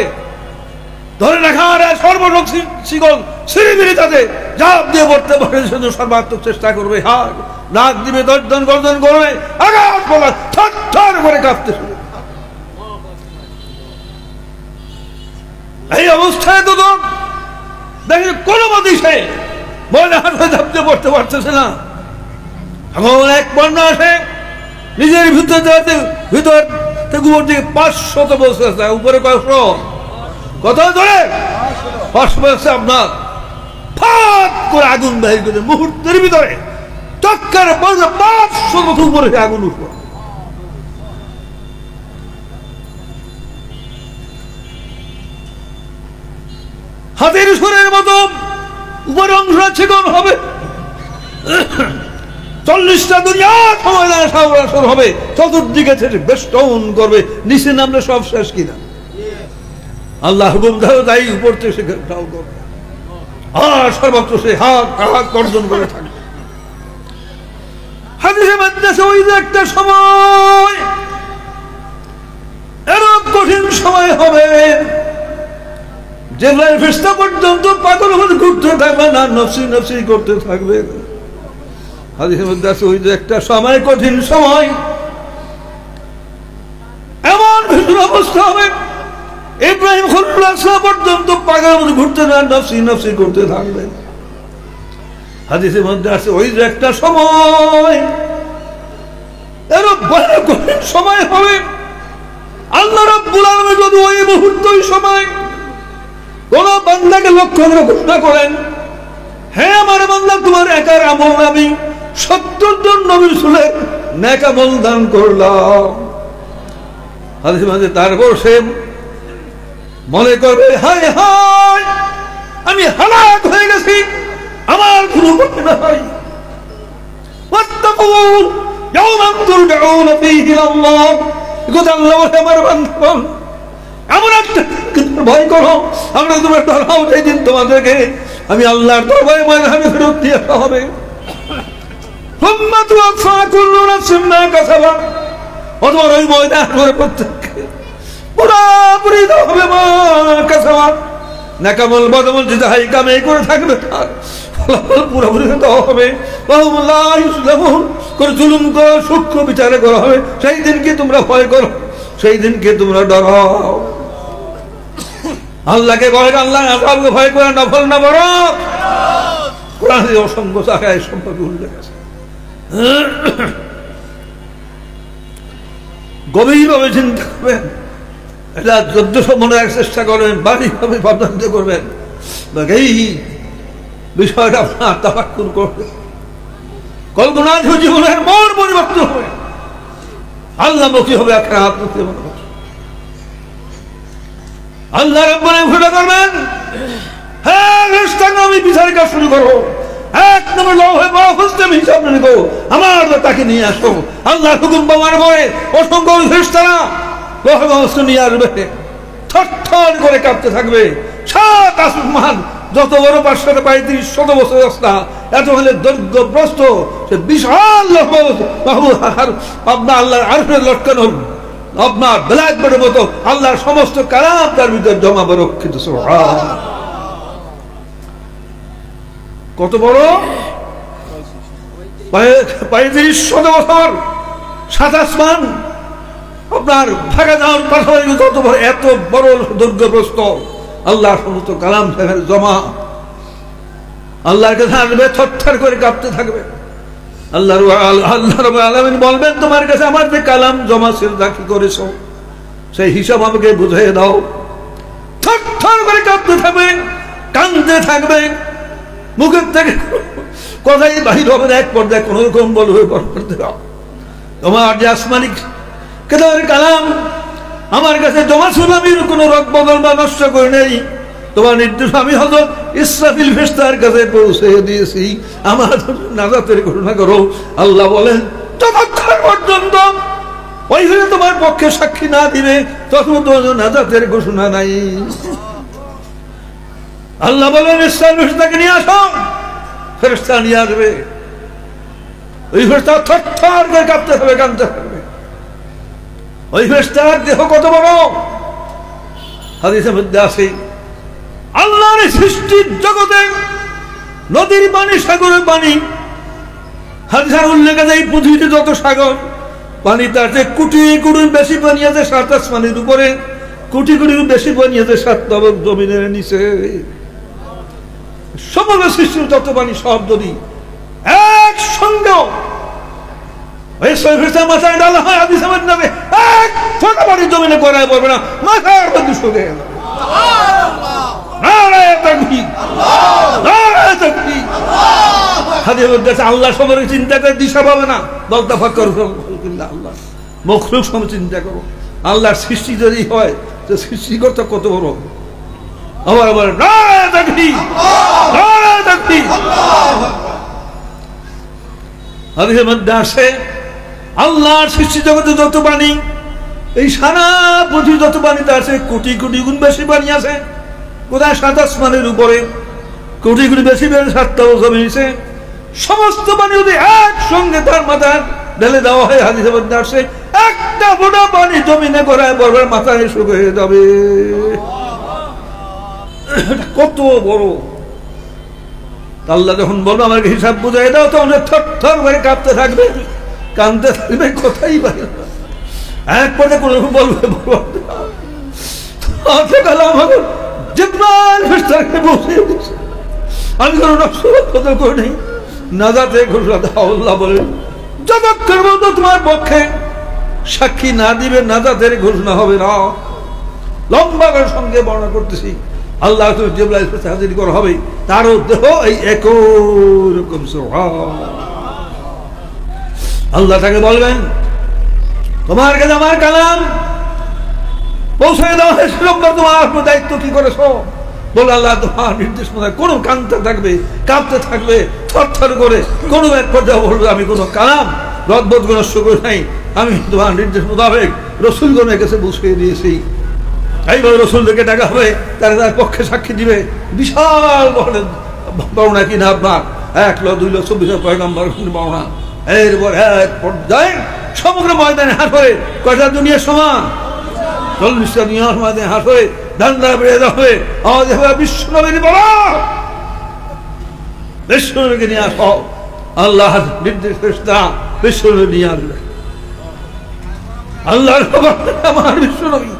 ধরে রাখার, সর্বশক্তি শিকল সিঁড়ি তাতে ঝাঁপ দিয়ে পড়তে পারে, সর্বাত্মক চেষ্টা করবে। হাত নাক দিবে, দর্জন গর্জন করবে, আঘাত বলা থর থর করে কাঁপতে শুরু। এই অবস্থায় তো দেখেন কোনো মতেই সে বলে হাতে ঝাঁপ দিয়ে পড়তে পারতেছে না। এখন এক বন্যা আসে, নিজের ভিতর উপর দিকে 500 বছর আছে, উপরে কয়শো, কত ধরে 500 বছর। আপনার ফাট করে আগুন বাহির করে মুহূর্তের ভিতরে চক্কার 500 বছর উপরে আগুন উঠল। হাতের সুরের মতো উপরের অংশটা চিকন হবে, 40টা দুনিয়া সময় না শুরু হবে, চতুর্দিকে থেকে বেষ্টন করবে, নিচে নামলে সব শেষ কিনা। আল্লাহ হুকুম দেয় তাই উপর থেকে সে করবে, আর সর্বত্র সে হাত হাত গর্জন করে থাকবে। হাদিসে মাদ্রাসা ওই যে একটা সময়, এরকম কঠিন সময় হবে জিবরাইল ফেরেশতা পর্যন্ত পাগল হয়ে ঘুরতে থাকবে, না নফসি নফসি করতে থাকবে। হাদিসের মধ্যে আছে ওই যে একটা সময়, কঠিন সময়, এমন ভীষণ অবস্থা হবে ইব্রাহিম খলিলুল্লাহ পর্যন্ত পাগল হয়ে ঘুরতে থাকবে, নফসি নফসি করতে থাকবে। হাদিসের মধ্যে আছে ওই যে একটা সময়, এরকম বড় কঠিন সময় হবে, আল্লাহ রাব্বুল আলামিন যদি ওই মুহূর্তে ওই সময় কোন বান্দাকে লক্ষ্য করে ঘোষণা করেন, হে আমার বান্দা, তোমার একার আমল আমি 70 জন নবী রাসূলের নেক আমল দান করলাম। হাদিসের মধ্যে তারপর সে মনে করবে, হায় হায় আমি হালাক হয়ে গেছি, আমার কোনো উপায় নাই। ওয়াত্তাকু ইয়াওমান তুরজাউনা ফীহি ইলাল্লাহ, কথা আল্লাহ বলে আমার বান্দা এমন একটা ভয় করো, আমরা তোমার ধরাও সেই দিন তোমাদেরকে আমি আল্লাহর দরবারে ময়দানে ফেরত দিয়ে আসা হবে। অথবা ওই ময়দান করে প্রত্যেককে পুরাপুরি হবে মা কাসাবা, নাকামল বদমল যেটা হাই কামে করে থাকবে তার ফলাফল পুরোপুরি দেওয়া হবে। করে জুলুম করো, সূক্ষ্ম বিচারে করা হবে। সেই দিনকে তোমরা ভয় করো, সেই দিনকে তোমরা ডরাও। আল্লাহকে ভয়, আল্লাহ আযাবকে ভয় করে, নফল না বড়। কোরআনে অসংখ্য জায়গায় সম্পর্কে উল্লেখ আছে। গভীরভাবে চিন্তা করবেন, এটা যদ্দূর মনে রাখার চেষ্টা করবেন, বাড়িভাবে ভাবনা করবেন, এই বিষয়টা আপনার তাফাক্কুর করবেন। কল্পনা জীবনের মন পরিবর্তন হবে, আল্লাহমুখী হবে, আখিরাতমুখী হবে। আল্লাহ রাব্বুল আলামিন ঘোষণা করবেন, হ্যাঁ ফেরেশতাগণ আমি বিচারের কাজ শুরু করো, এক নম্বর লৌহে মাহফুজ থেকে হিসাব নিয়ে আমার তাকে নিয়ে আসো। আল্লাহ হুকুম পাওয়ার পরে অসংখ্য ফেরেশতারা লৌহে মাহফুজ নিয়ে আসবে, থরথর করে কাঁপতে থাকবে। 7 আসমান, যত বড় 535 বছর রাস্তা, এত হলে দৈর্ঘ্যগ্রস্ত সে বিশাল লৌহে মাহফুজ আপনার আল্লাহর আরশে লটকানো, আপনার ব্ল্যাকবোর্ডের মতো আল্লাহর সমস্ত কালাম তার ভিতরে জমা রক্ষিত। সুবহানাল্লাহ, কত বড় 3500 বছর, 7 আসমান আপনার ফাঁকা যাওয়ার পাশাপাশি কত বড়, এত বড় দুর্গগ্রস্ত আল্লাহর সমস্ত কালাম সেখানে জমা। আল্লাহর কাছে আসবে, থরথর করে কাঁপতে থাকবে। আল্লাহ রাব্বুল আলামিন বলবেন, তোমার কাছে আমার যে কালাম জমা ছিল তা কি করেছো, সেই হিসাব আমাকে বুঝিয়ে দাও। থরথর করে কাঁপতে থাকবেন, কাঁদতে থাকবেন, মুখের থেকে কথাই বাহির হবে না, এক পর্যায়ে কোন রকম বলবে তোমার যে আসমানিক কেদারের কালাম আমার কাছে জমা ছিল, আমি কোনো রক বদল বা নষ্ট করে নেই। তোমার নির্দেশ আমি হযরত ইসরাফিল ফেরেশতার কাছে পৌঁছে দিয়েছি, আমার নাজাতের ঘোষণা করো। আল্লাহ বলেন, ততক্ষণ পর্যন্ত ওইখানে তোমার পক্ষে সাক্ষী না দিবে ততক্ষণ তোমার নাজাতের ঘোষণা নাই। আল্লাহ বলেন, ইসরাফিল ফেরেশতাকে নিয়ে আসো। ফেরেশতা নিয়ে আসবে, ওই ফেরেশতা থরথর করে কাঁপতে থাকবে, কাঁদতে থাকবে। ওই ফেরেশতার দেহ কত বড়, হাদিসের মধ্যে আছে আল্লাহর সৃষ্টির জগতে নদীর পানি, সাগরের পানি, হাদিসের উল্লেখ আছে এই পৃথিবীতে যত সাগর পানি তার চেয়ে কোটি কোটি বেশি পানি আছে 7 আসমানের উপরে, কোটি কোটি বেশি পানি আছে 7 তবক জমিনের নিচে। সমগ্র সৃষ্টির যত পানি সব যদি একসঙ্গে ওই ফেরেশতা মাথায় ডালা হয়, হাদিসের মধ্যে আছে এক ফোঁটা পানি জমিনে গড়ায় পড়বে না, মাথার মধ্যে শুকিয়ে গেল। আল্লাহ সম্পর্কে চিন্তা করে দিশা পাবে না, বলতে ফাক্কর আল্লাহ মখলুক সম্পর্কে চিন্তা করো। আল্লাহর সৃষ্টি যদি হয় তো সৃষ্টিকর্তা কত বড়, আবার বলেন নারায়ে তাকবীর, নারায়ে তাকবীর। হাদিসের মধ্যে আসে আল্লাহর সৃষ্টি জগতে যত পানি, এই সারা পৃথিবী যত পানিতে আছে কোটি কোটি গুণ বেশি পানি আছে। কোথায় ৭ আসমানের উপরে কোটি কোটি বেশি বেশি ৭টা জমি আছে। সমস্ত পানি যদি একসঙ্গে তার মাথায় ঢেলে দেওয়া হয়, হাদিসের মধ্যে আসে একটা ফোঁটা পানি জমিনে করায় বরবার মাথায় শুকিয়ে যাবে। কত বড়! আল্লাহ যখন বলবো আমাকে হিসাব বুঝাই দাও, তখন থর থর করে কাঁপতে থাকবে, কাঁদতে থাকবে, কোথায় বাইরে এক পরে কোনো বলবে আমাকে আমি কোনো নকশা করে নেই নাজাতে ঘোষণা দাও। আল্লাহ বলেন যতক্ষণ পর্যন্ত তোমার পক্ষে সাক্ষী না দিবে নাজাতের ঘোষণা হবে না। লম্বা করে সঙ্গে বর্ণনা করতেছি। আল্লাহ জিবরাইল হাজির করা হবে, তারও দেহ এই একই রকম। আল্লাহ তাকে বলবেন তোমার কাছে আমার কালাম পৌঁছে দেওয়া হয়েছিল, তোমার দায়িত্ব কি করেছো? বলে আল্লাহ তোমার নির্দেশ মতো কোনো কাঁদতে থাকবে, কাঁপতে থাকবে, থর থর করে। কোনো এক পর্যায়ে বলবে আমি কোনো কালাম রদবদ নষ্ট করে নাই, আমি তোমার নির্দেশ মোতাবেক রসুলগণের কাছে বুঝিয়ে দিয়েছি। এইভাবে রসুলদেরকে ডাকা হবে, তারা তার পক্ষে সাক্ষী দিবে। বিশাল বর্ণনা কিনা আপনার 1,02,24 পয়গম্বর বর্ণনা। এরপর এক পর্যায়ে সমগ্র ময়দানে হাত হয়ে কয়টা দুনিয়ার সমান 40টা দুনিয়ার ময়দানে হাত হয়ে ধান্দা বেড়ে যাবে। আমাদের হবে বিশ্বনবীর বলা, বিশ্বনবীকে নিয়ে আস। আল্লাহ নির্দেশ বিশ্বনবী নিয়ে আসবে। আল্লাহর আমার বিশ্বনবী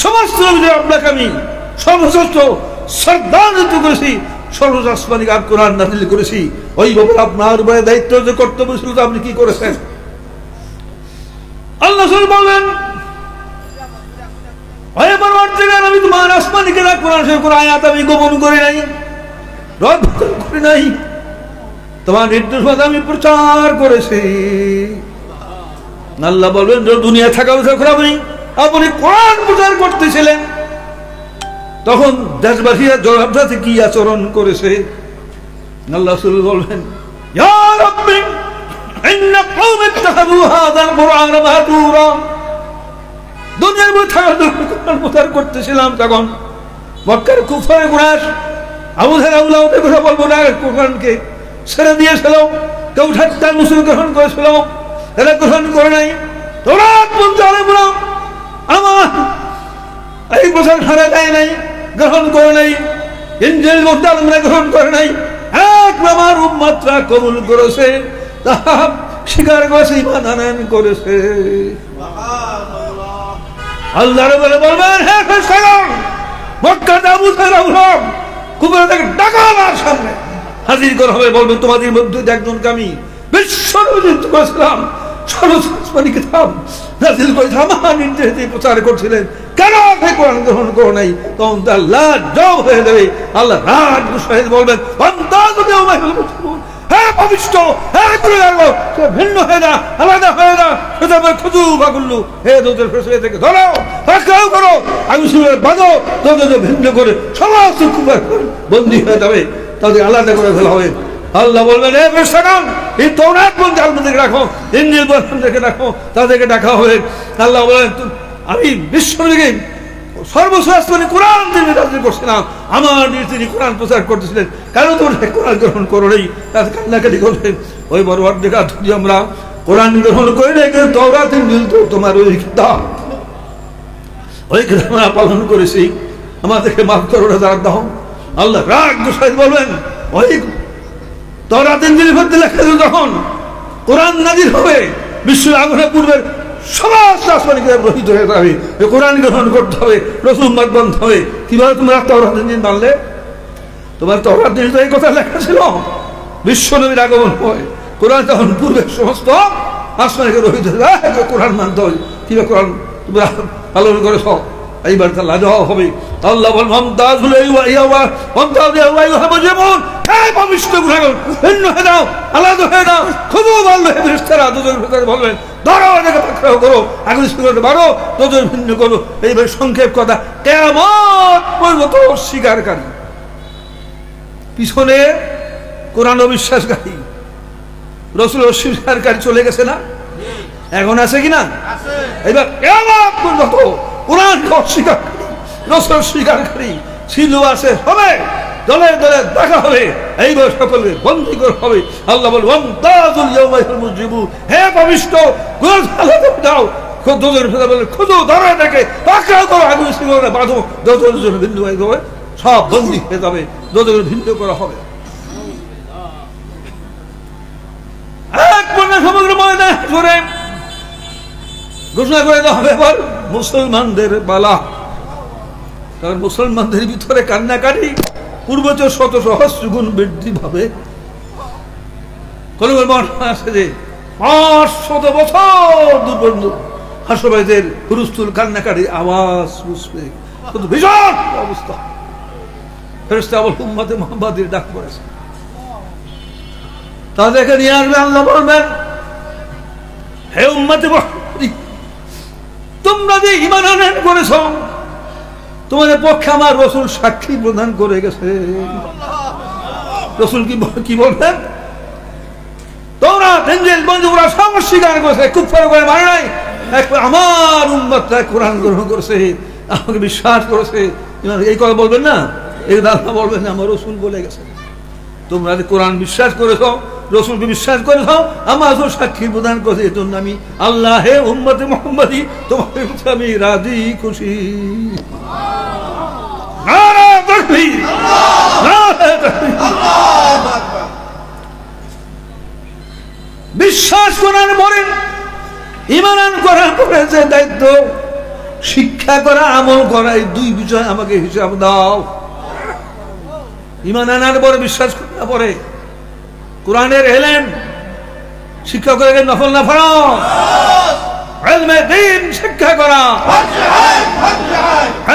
সমস্ত নবীদের আপনাকে আমি সর্বশ্রেষ্ঠ শ্রদ্ধান্বিত করেছি, সর্বোচ্চ আসমানি আর কোরআন নাযিল করেছি। ওইভাবে আপনার উপরে দায়িত্ব যে কর্তব্য ছিল আপনি কি করেছেন? আল্লাহ বলবেন আমি তোমার আসমানি কেনা কোরআন আয়াত আমি গোপন করি নাই, রদ করি নাই, তোমার নির্দেশ আমি প্রচার করেছি। আল্লাহ বলবেন দুনিয়া থাকা আপনি কোরআন প্রচার করতেছিলেন, তখন দেশবাসীরা জবাবদাতে কি আচরণ করেছে? আল্লাহ রাসূল বলবেন ইয়া রাব্বি ইন্না কওমি ইত্তাখাযু হাযাল কুরআনা মাহজুরা। দুনিয়ার মধ্যে কোরআন প্রচার করতেছিলাম, তখন মক্কার কুফার কুরাইশ আবু জাহেল আউলাউকে কথা বলবো না, কোরআনকে ছেড়ে দিয়েছিল। কেউ ঠাট্টা মুসলিম গ্রহণ করেছিল, এরা গ্রহণ করে নাই। তওরাত বলতে আমার এই প্রচার ছাড়া যায় নাই, গ্রহণ করে নাই। ইনজিল বলতে আমরা গ্রহণ করে নাই। এক আমার উম্মতরা কবুল করেছে, তাহা স্বীকার করেছে, ঈমান আনয়ন করেছে। আল্লাহ বলে বলবেন হে ফেরেশতাগণ, মক্কার আবু জাহেল আউলাম কুফারদের ডাকা আমার সামনে হাজির করা হবে। বলবেন তোমাদের মধ্যে একজনকে আমি বিশ্বনবী করেছিলাম, সর্বশ্রেষ্ঠ কিতাব নাযিল করেছিলাম, আমার নির্দেশ দিয়ে প্রচার করছিলেন, কেন আপনি কোরআন গ্রহণ করো নাই? তখন আল্লাহ জব হয়ে যাবে। আল্লাহ রাত গুসাইদ বলবেন হ্যাঁ পবিত্র, হ্যাঁ করে রাখলো, সে ভিন্ন হয়ে না, আলাদা হয়ে না, সেটা খুঁজু বাগুল্লু হে তোদের ফেসলে থেকে ধরো, পাকড়াও করো, আমি শুনে বাঁধো, তোদের ভিন্ন করে সমস্ত বন্দী হয়ে যাবে, তাদের আলাদা করে ফেলা হবে। আল্লাহ বলবেন হে ফেরেশতাগণ, এই তওরাত বলতে আপনাদেরকে রাখো, ইনজিল বলতে রাখো, তাদেরকে ডাকা হবে। আল্লাহ বলেন আমি বিশ্বনবীকে সর্বশ্রেষ্ঠ কোরআন তিনি নাযিল করছিলাম, আমার তিনি কোরআন প্রচার করতেছিলেন, কেন তোমরা কোরআন গ্রহণ করো নাই? তাদের কান্নাকাটি করলেন। ওই বরবার দেখা যদি আমরা কোরআন গ্রহণ করি না, কিন্তু তওরাত ইনজিল তো তোমার ওই কিতাব, ওই কিতাব আমরা পালন করেছি, আমাদেরকে মাফ করো না, যারা দাও। আল্লাহ রাগ গুসাইদ বলবেন ওই তওরাত ইনজিল মধ্যে লেখা আছে, যখন কোরআন নাযিল হবে বিশ্বের আগুনের পূর্বের সমস্ত আসমানি কিতাব রহিত হয়ে যাবে, কোরআন গ্রহণ করতে হবে, রসুল মত বানতে হবে। কিভাবে তোমরা তওরাত ইনজিল মানলে? তোমার তওরাত ইনজিলে এই কথা লেখা ছিল বিশ্বনবীর আগমন হয়, কোরআন তখন পূর্বের সমস্ত আসমানিকে রহিত হয়ে যাবে, কোরআন মানতে হবে। কিভাবে কোরআন তোমরা পালন করেছ? এইবার তা লাজবাব হবে। আল্লাহ বলেন মমতাজুল ইয়াওয়া মমতাজুল ইয়াওয়া যেমন এই পবিত্র গুনাহগার ভিন্ন হয়ে দাও, আলাদা হয়ে দাও, খুবই ভালো ফেরেশতারা দুজন ফেরেশতা বলবেন ধরো এটাকে পাকড়াও করো, আগুন স্বীকার বাড়ো, নজর ভিন্ন করো। এইভাবে সংক্ষেপ কথা, কিয়ামত পর্যন্ত অস্বীকারী, পিছনে কোরআন অবিশ্বাসকারী, রাসূল অস্বীকারী চলে গেছে না? এখন আছে কিনা? এবার কিয়ামত পর্যন্ত কোরআন অস্বীকারী, রাসূল অস্বীকারী ছিল, আছে, হবে, দলে দলে দেখা হবে। এইবার সকলে বন্দী করা হবে। আল্লাহ বলে ওয়ামতাজুল ইয়াওমা আইয়ুহাল মুজরিমুন, হে পাপিষ্ঠ, গুনাহগার দাও, দোজখের ভেতরে বলে খুঁজো, ধরো এটাকে, পাকড়াও করো, আগুন স্বীকার বাঁধো, দোজখের জন্য ভিন্ন হয়ে যাবে, সব বন্দী হয়ে যাবে, দোজখের ভিন্ন করা হবে। এক পর্যায়ে সমগ্র ময়দানে ঘুরে ঘোষণা করে দেওয়া হবে এবার মুসলমানদের বালা। কারণ মুসলমানদের ভিতরে কান্নাকাটি পূর্ব শত সহস্র গুণ বৃদ্ধি ভাবে। কোন আছে যে 500 বছর দূর পর্যন্ত হাসপাতালের হুলস্থুল কান্নাকাটি আওয়াজ বুঝবে, কিন্তু ভীষণ অবস্থা। ফেরেশতা বল উম্মতে মুহাম্মাদের ডাক পড়েছে, তাদেরকে নিয়ে আসবে। আল্লাহ বলবেন, হে উম্মতে মুহাম্মাদি, তোমরা যে ঈমান আনয়ন করেছ, তোমাদের পক্ষে আমার রাসূল সাক্ষী প্রদান করে গেছে। রাসূল কি বলবেন? তোমরা ইনজিল বন্ধুরা সব স্বীকার করেছে, কুফর করে মানে নাই, আমার উম্মতরা কোরআন গ্রহণ করেছে, আমাকে বিশ্বাস করেছে। এই কথা বলবেন না? এই আল্লাহ বলবেন না, আমার রাসূল বলে গেছে, তোমরা যে কোরআন বিশ্বাস করেছ, রাসূলকে বিশ্বাস করেছ, আমার রাসূল সাক্ষী প্রদান করেছে, এজন্য আমি আল্লাহ, হে উম্মতে মুহাম্মাদি, তোমাদের প্রতি আমি রাজি খুশি। নারে তাকবীর, নারে তাকবীর। বিশ্বাস করার পরে, ঈমান করার পরে যে দায়িত্ব, শিক্ষা করা, আমল করা, এই দুই বিষয় আমাকে হিসাব দাও। ঈমান আনার পরে, বিশ্বাস করার পরে কোরআনের এলেম শিক্ষা করে, নফল না ফরজ, ইলমে দ্বীন শিক্ষা করা,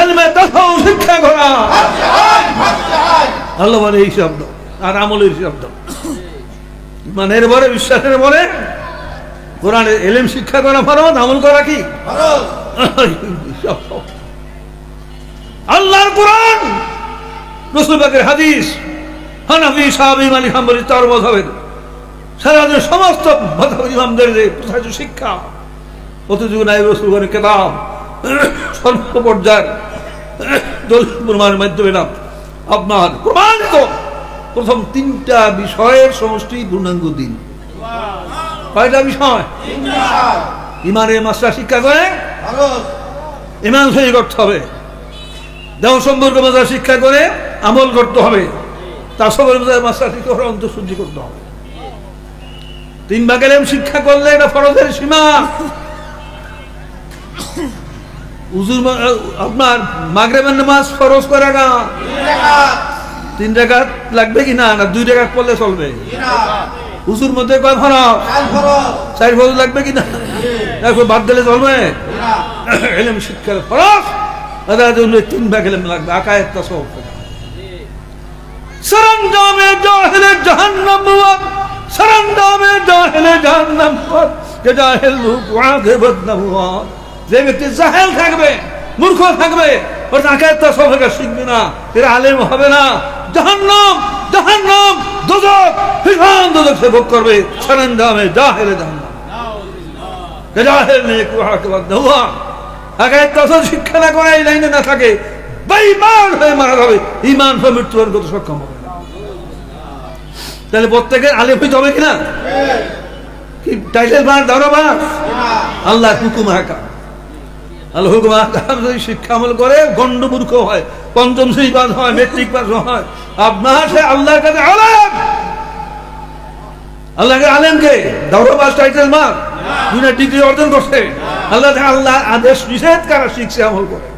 ইলমে তাসাউফ শিক্ষা করা, আল্লাহ বলে এই শব্দ, আর আমলের শব্দ। ঈমানের পরে, বিশ্বাসের পরে কোরআনের এলেম শিক্ষা করা ফরজ, আমল করা কি ফরজ। আল্লাহর কোরআন, রাসূল পাকের হাদিস, হানাফি, শাফিঈ, মালিকি, হাম্বলি, তার মাযহাবের সারা সমস্ত মাযহাবের ইমামদের যে প্রথাগত শিক্ষা, অতযুগ নায়েব রাসূলের কিতাব, সর্ব পর্যায়ের দলিল প্রমাণের মাধ্যমে না আপনার প্রমাণিত প্রথম 3টা বিষয়ের সমষ্টি পূর্ণাঙ্গ দিন। কয়টা বিষয়? ঈমানের মাসলা শিক্ষা করে, ঈমান সহি করতে হবে, দেহ সম্পর্ক মাসলা শিক্ষা করে আমল করতে হবে, তাসাউফের মাসলা শিক্ষা করে অন্তঃশুদ্ধি করতে হবে। 3 ভাগ ইলম শিক্ষা করলে এটা ফরজের সীমা। উযুর আপনার মাগরিবের নামাজ ফরজ করে না, 3 রাকাত লাগবে কি না? 2 রাকাত পড়লে চলবে? উযুর মধ্যে কয় ফরজ? 4 ফরজ লাগবে কি না? দেখো বাদ দিলে চলবে? ইলম শিক্ষার ফরজ আদায়ের জন্য 3 ভাগ ইলম লাগবে। আকায়েদ, তাসাউফ। সরঞ্জামে জাহিলে জাহান্নাম, সরঞ্জামে জাহিলে জাহান্নাম, যে জাহিল লোক আখিরাত না হুয়া। যে ব্যক্তি জাহেল থাকবে, মূর্খ থাকবে, ওর আকায়েদ তাসাউফ শিখবে না, এর আলেম হবে না, জাহান্নাম, জাহান্নাম, দোজখ, ভীষণ দোজখ সে ভোগ করবে। সরঞ্জামে জাহিলে জাহান্নাম, যে জাহেল নেই আখিরাত না হুয়া। আকায়েদ তাসাউফ শিক্ষা না করে, এই লাইনে না থাকে, বেঈমান হয়ে মারা যাবে, ঈমান হয়ে মৃত্যুবরণ করতে সক্ষম হবে। তাহলে প্রত্যেকের আলেম হইতে হবে কিনা? কি টাইটেল বার, দারোবা? আল্লাহর হুকুম হাকাম, আল্লাহ হুকুম হাকাম যদি শিক্ষা আমল করে, গণ্ড মূর্খ হয়, 5ম শ্রেণী পাস হয়, মেট্রিক পাস হয়, আপনার সে আল্লাহর কাছে আলেম। আল্লাহকে আলেমকে দারোবা টাইটেল মার, 2 ডিগ্রি অর্জন করছে, আল্লাহ আদেশ নিষেধ কারা শিখছে, আমল করে।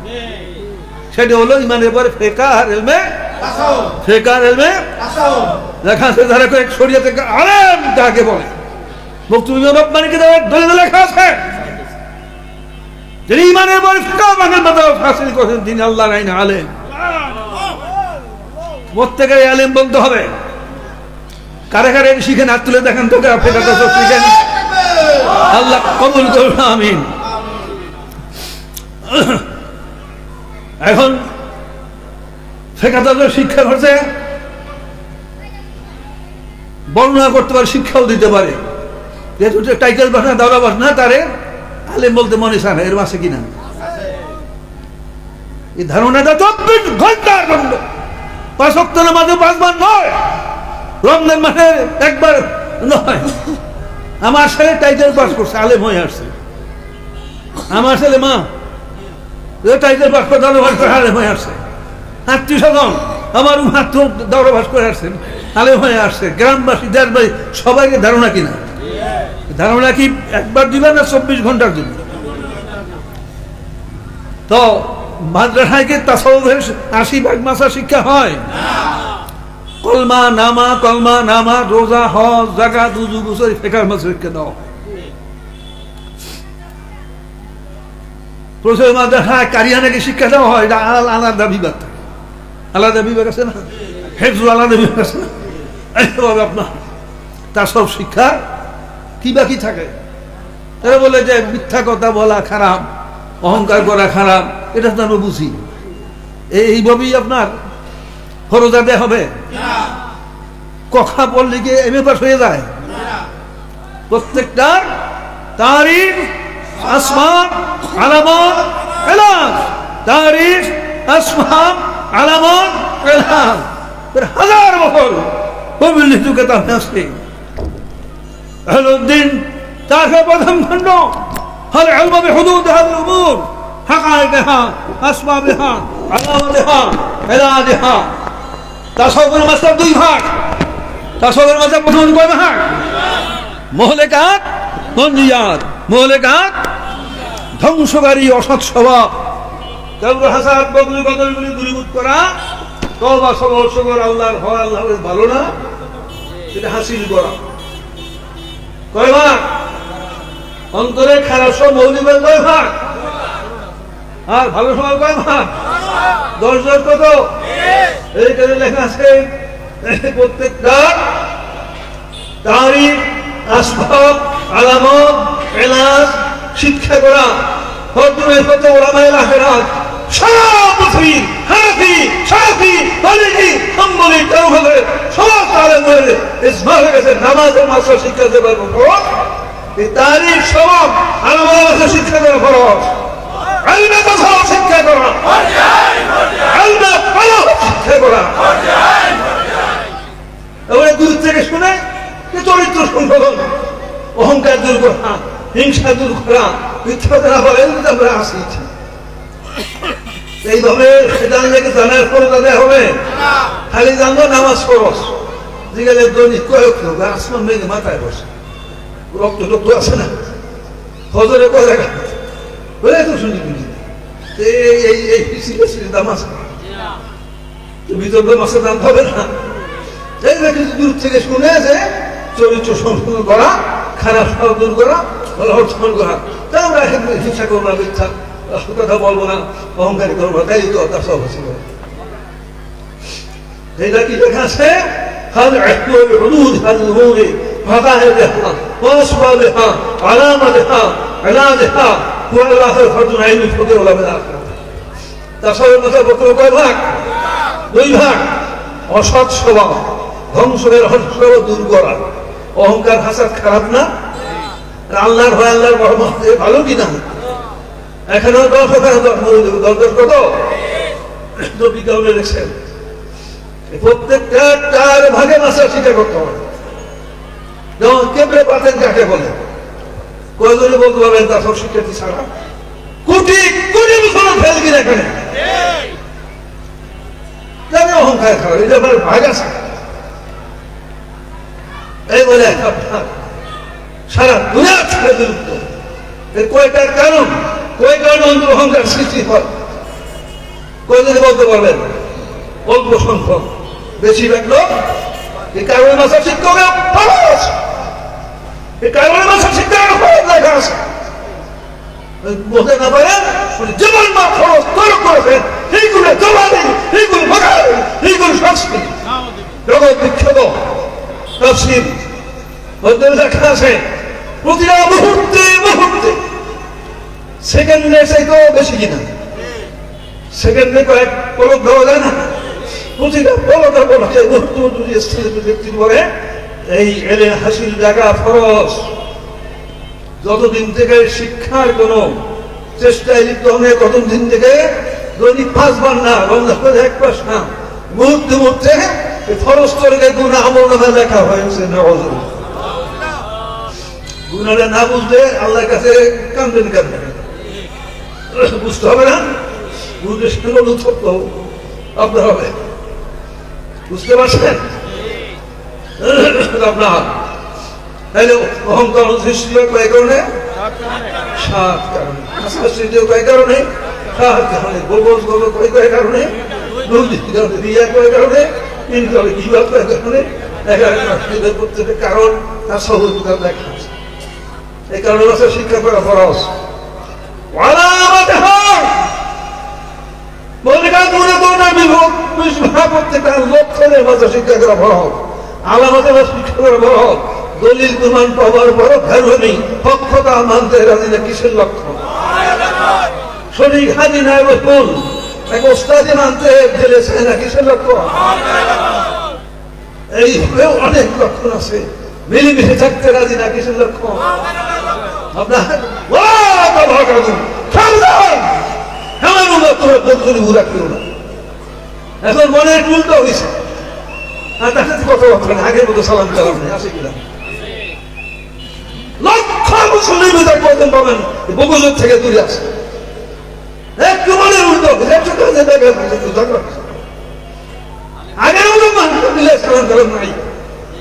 সেটা হলো ঈমানের পরে ফিকহ আর ইলমে তাসাউফ। ফিকহ আর ইলমে তাসাউফ লেখা আছে, যারা করে শরীয়তে আলেম যাকে বলে, মকতুব রব্বানি কিতাবে দলিল লেখা আছে, যিনি ঈমানের পরে ফিকহ মানে মাযহাব হাসিল করেছেন, তিনি আল্লাহর আইনে আলেম। প্রত্যেকের আলেম বলতে হবে। কারে কারে শিখেন, হাত তুলে দেখেন তো, ফিকহ তাসাউফ শিখেন। আল্লাহ কবুল করুন, আমিন। এখন ফেকাতাদের শিক্ষা করছে, বর্ণনা করতে পারে, শিক্ষাও দিতে পারে। যেহেতু টাইটেল বাসনা দাওরা বাসনা, তারে আলেম বলতে মনে চায় না, এর মাসে কিনা এই ধারণাটা 24 ঘন্টার বন্ধ। 5 ওয়াক্ত নামাজে 5 বার নয়, রমজান মাসে একবার নয়। আমার ছেলে টাইটেল পাস করছে, আলেম হয়ে আসছে। আমার ছেলে মা টাইটেল পাস করে দাওরাবাস করে আলেম হয়ে আসছে। 800 আমার মাত্র দাওরাবাস করে আসছেন, আলেম হয়ে আসছে। গ্রামবাসী, দেশবাসী সবাইকে ধারণা কিনা, ধারণা কি একবার দিবেন না 24 ঘন্টার জন্য? তো মাদ্রাসায় কি তাসাউফের 80 মাসা শিক্ষা হয়? কলমা নামা, রোজা, হজ, যাকাত, ওযু, গোসল, ফিকহ মাসা শিক্ষা দাও। প্রচুর মাদ্রাসায় কারিয়া নাকি শিক্ষা দেওয়া হয়, এটা আলাদা বিভাগ, আলাদা বিভাগ আছে না, হেফজুল আলাদা বিভাগ আছে না। এইভাবে আপনার তাসাউফ শিক্ষা কি বাকি থাকে? তারা বলে যে মিথ্যা কথা বলা খারাপ, অহংকার করা খারাপ, এটা তো আমরা বুঝি। এইভাবেই আপনার ফরজ আদায় হবে? কথা বললে কি এমএ পাস হয়ে যায়? প্রত্যেকটার তারিখ, আসমা, আলামত, এলাচ, তারিখ, আসমা, আলামত, এলাচ, হাজার বছর পবিত্র কিতাব আছে। আহলুদ্দিন তার প্রথম খণ্ড হল ইলম বিহুদুদ হাযিল উমুর, হাকায়েকহা, আসবাবিহা, আলামাতিহা, ইলাজিহা। তাসাউফের মাসআলা 2 ভাগ। তাসাউফের মাসআলা প্রথম কয় ভাগ? মুহলিকাত, মুনজিয়াত। মুহলিকাত ধ্বংসকারী অসৎ স্বভাব, তারপর হাসাদ, বদল, বদলগুলি দূরীভূত করা, তওবা, সবর, শুকর, আল্লাহর ভয়, আল্লাহর ভালো না সেটা হাসিল করা। কয় ভাগ? অন্তরে খারাপ সব মৌলিক কয় ভাগ? আর ভালো সময় কয় ভাগ? 10 কত? এইখানে লেখা আছে প্রত্যেকটা তারিখ, আসবাব, আলামত, এলাচ শিক্ষা করা। হযরত কত উলামায়ে আখিরাত সব মুসলিম, হানাফি, শাফি, মালিকি, হাম্বলি, তাওহীদের সব আলেমদের ইজমা হয়ে গেছে নামাজের মাসা শিক্ষা দেবার ফরজ। এই তারিখ, সব আলামত শিক্ষা দেওয়া ফরজ। ইলমে তাসাউফ শিক্ষা করা, ইলমে ফালাহ শিক্ষা করা। এবারে দূর থেকে শুনে যে চরিত্র সংশোধন, অহংকার দূর করা, হিংসা দূর করা, মিথ্যা কথা বলেন, আমরা আসিছি। এইভাবে জানলে জানার ফরজ আদায় হবে? খালি জানবো নামাজ ফরজ, যেখানে দৈনিক কয়েক লোক আসমান মেঘে মাথায় বসে, রক্ত টক্ত আছে না, ফজরে কয় দেখা বলে তো শুনি বুঝি এই দাম আছে, বিতর্ক মাছের দাম হবে না। এই কিছু দূর থেকে শুনে যে চরিত্র সম্পূর্ণ করা, খারাপ স্বভাব দূর করা, ভালো অর্থন করা, তা আমরা হিংসা করবো না, মিথ্যা কথা বলবো না, অহংকারী করবো না, তাই তো তার সব আছে। এইটা কি লেখা আছে? الحدود الأمور فضائلها وأسبابها علامتها علاجها هو الله فرد العلم الفقه ولا بالآخرة। তাছাড়া মাথায় বক্তব্য কয় ভাগ? 2 ভাগ। অসৎ স্বভাব, ধ্বংসের স্বভাব দূর করা। অহংকার, হাসাদ খারাপ না? আল্লাহর ভয়, আল্লাহর রহমত ভালো কিনা? এখানেও 10, ওখানে 10 কত? বিজ্ঞাপনে লিখছেন প্রত্যেকটা 4 ভাগে মাসা শিক্ষা করতে হবে। যেমন কেবলে পাতেন কাকে বলে, কয়জনে বলতে পারবেন? তার সব শিক্ষার্থী ছাড়া কোটি কোটি মুসলমান ফেল কিনা এখানে জানে অহংকার খারাপ, এটা আমার ভাগ আছে। এই বলে সারা দুনিয়া ছেড়ে বিলুপ্ত। এর কয়টার কারণ, কয় কারণে অহংকার সৃষ্টি হয় কয়জনে বলতে পারবেন? অল্প সংখ্যক। বেশিরভাগ লোক এই কারণে মাসা শিক্ষকের খরচ, এই কারণে মাসা শিক্ষকের খরচ লেখা আছে। বলতে না পারেন যেমন মা খরচ তৈরি করেছেন, এইগুলো জবানি, এইগুলো ভাগাই, এইগুলো সংস্কৃতি জগৎ বিখ্যাত তফসির মধ্যে লেখা আছে প্রতিটা মুহূর্তে মুহূর্তে সেকেন্ডে চাইতেও বেশি কিনা, সেকেন্ডে কয়েক পলক দেওয়া যায় না, প্রতিটা পলকের পলকে মুহূর্ত যদি ব্যক্তির পরে এই এলেন হাসিল জায়গা ফরজ। যতদিন থেকে শিক্ষার কোন চেষ্টায় লিপ্ত হবে, ততদিন থেকে দৈনিক 5 বার না, রমজান 1 মাস না, মুহূর্তে মুহূর্তে ফরজ তরিকে গুনাহ আমল নামে লেখা হয়েছে। গুনাহটা না বুঝলে আল্লাহর কাছে কাঁদবেন কেন? বুঝতে হবে না, বুঝলে সেগুলো উৎসপ্ত আপনার হবে। বুঝতে পারছেন? আপনার হ্যালো অহংকার সৃষ্টি হয় কয় কারণে? 7 কারণে। সৃষ্টি কয় কারণে? 7 কারণে। গোবর কয় কারণে? দুর্নীতি কারণে। রিয়া কয় কারণে? ইনকাম বিভাগ কয় কারণে? প্রত্যেকটা কারণ তার সহজ দেখা আছে। এই কারণে আছে শিক্ষা করা ফরজ। প্রত্যেকটা লক্ষণের মাঝে শিক্ষা করা ফরজ, আলামতের শিক্ষা করা ফরজ। দলিল প্রমাণ পাওয়ার পরও ভ্যালু নেই, পক্ষতা মানতে রাজি না, কিসের লক্ষণ? শরীর হাজি নাই বকুল এক ওস্তাদি মানতে জেলে চায় না, কিসের লক্ষণ? এইভাবেও অনেক লক্ষণ আছে। মিলেমিশে থাকতে রাজি না, কিসের লক্ষণ? আপনার এখন মনে উল্টো হয়েছে, তার সাথে কথাবার্তা না, আগের মতো সালাম কালাম নেই, আসে কিনা? লক্ষ মুসলিম পাবেন বগুজের থেকে দূরে আছে, একটু মনে উল্টো আগের মতো মিলে সালাম কালাম নাই।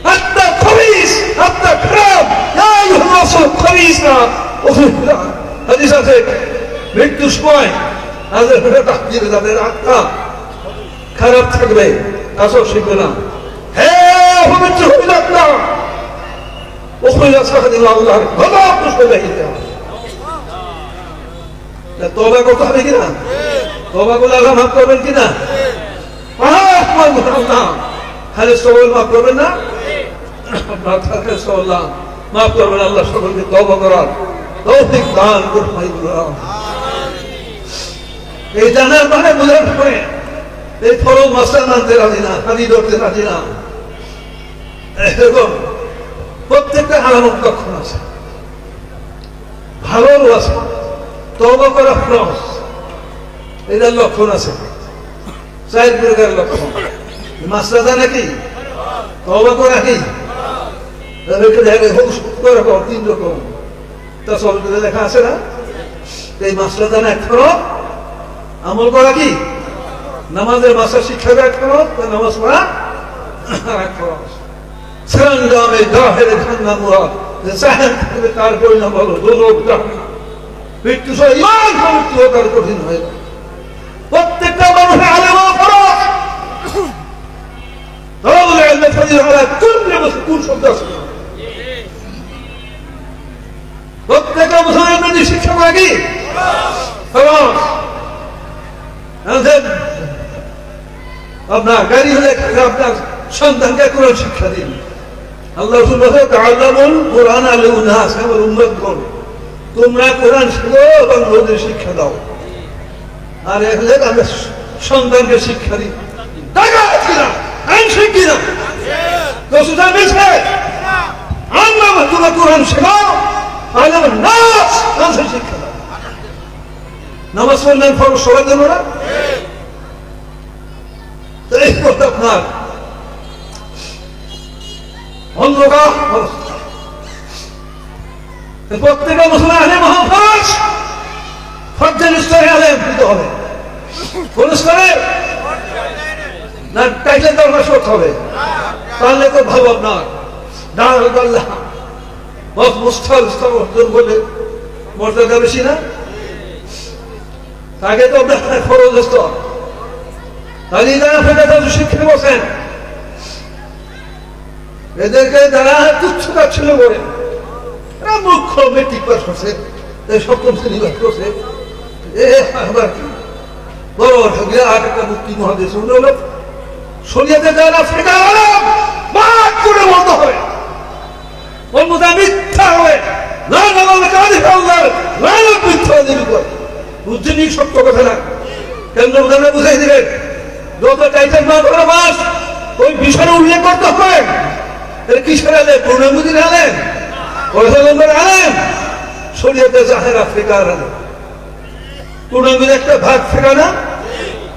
حتى خبيث حتى خراب يا ايها الرسول خبيثنا حديث আছে মৃত্যুর সময় তাদের তাকদীরে তাদের আত্মা খারাপ থাকবে, কাজও শিখবে না। হে পবিত্র হইল আত্মা ওখানে সাহায্য আল্লাহর গজব পুষ্পে যাইতে হবে। তওবা করতে হবে কিনা? তওবা করলে আল্লাহ মাফ করবেন কিনা? খালি সবাই মাফ করবেন না, মাফ করবেন। আল্লাহ সকলকে তওবা করার তৌফিক দান করুন। এই জানার মানে বোঝার পরে এই ফরজ মাসলা মানতে রাজি না, হাদি ধরতে রাজি না। এরকম প্রত্যেকটা আলামত লক্ষণ আছে, ভালো আছে। তওবা করা ফরজ, এটার লক্ষণ আছে। 4 প্রকার লক্ষণ। মাসলা জানা কি? তওবা করা কি? 3 রকম তা সব লেখা আছে না? এই মাসলা জানা এক ফরজ, আমল করা কি? নামাজের মাসলা শিক্ষা এক ফরজ, নামাজ পড়া এক ফরজ। সরঞ্জামে জাহেরে জান্নাত মুরাদ, যে জাহের থাকবে তার পরিণাম হলো দুর্ভোগ জাহান্নাম। মৃত্যু সহ ইমান পবিত্র তার কঠিন হয়ে যাবে। প্রত্যেকটা মানুষের আলেম ও ফরজ। তলাবুল ইলম ফজিলত আলা কুল্লি মুসলিম শব্দ আছে। প্রত্যেকটা মুসলমানের শিক্ষা করা কি? ফরজ। আপনার গাড়ি হলে আপনার সন্তানকে কোরআন শিক্ষা দিন। আল্লাহ রাসূল বলেন তাআল্লামুল কুরআন আলিউন্নাস, আমার উম্মতগণ তোমরা কোরআন শিখো এবং লোকদের শিক্ষা দাও। আর এগুলো আমরা সন্তানকে শিক্ষা দিই। টাকা কিনা আইন শিখি না, রসুল মিশে আমরা তোমরা কোরআন শেখাও, আর আমার নাচ নাচের শিক্ষা দাও। নামাজ পড়লেন ফরজ সবার জন্য না? এই কথা আপনার অন্ধকার প্রত্যেকটা মুসলমান আলেম ফরজ, ফরজের স্তরে আলেম হতে হবে। কোন স্তরে না? টাইটেল দরকার করতে হবে, তাহলে তো ভাব আপনার দাঁড়াল্লাহ মুস্তাল অর্জন করলে মর্যাদা বেশি না? তাকে তো আপনার ফরজ স্তর। তাহলে যারা ফেলে শিক্ষা বসেন, এদেরকে যারা তুচ্ছতা ছিল করে, এরা মুখ্য মেট্রিক পাস করছে, 7ম শ্রেণী পাস করছে, আবার কি বড় আর একটা মুক্তি মহাদেশ হল শরীয়তে যারা ফেকা আলাম বাদ করে বলতে হবে, অন্যতা মিথ্যা হবে। তৈরি করে বুঝছেনি সত্য কথা না কেন্দ্র প্রধানে বুঝাই দিলেন যত চাইছেন না করে মাস ওই বিষয়ে উল্লেখ করতে হবে কিসের আলেন পূর্ণমুদিন আলেন ওরহালম্বর আলেন শরীয়তে জাহের আফ্রিকার আলেন পূর্ণমুদিন একটা ভাগ ফেরা না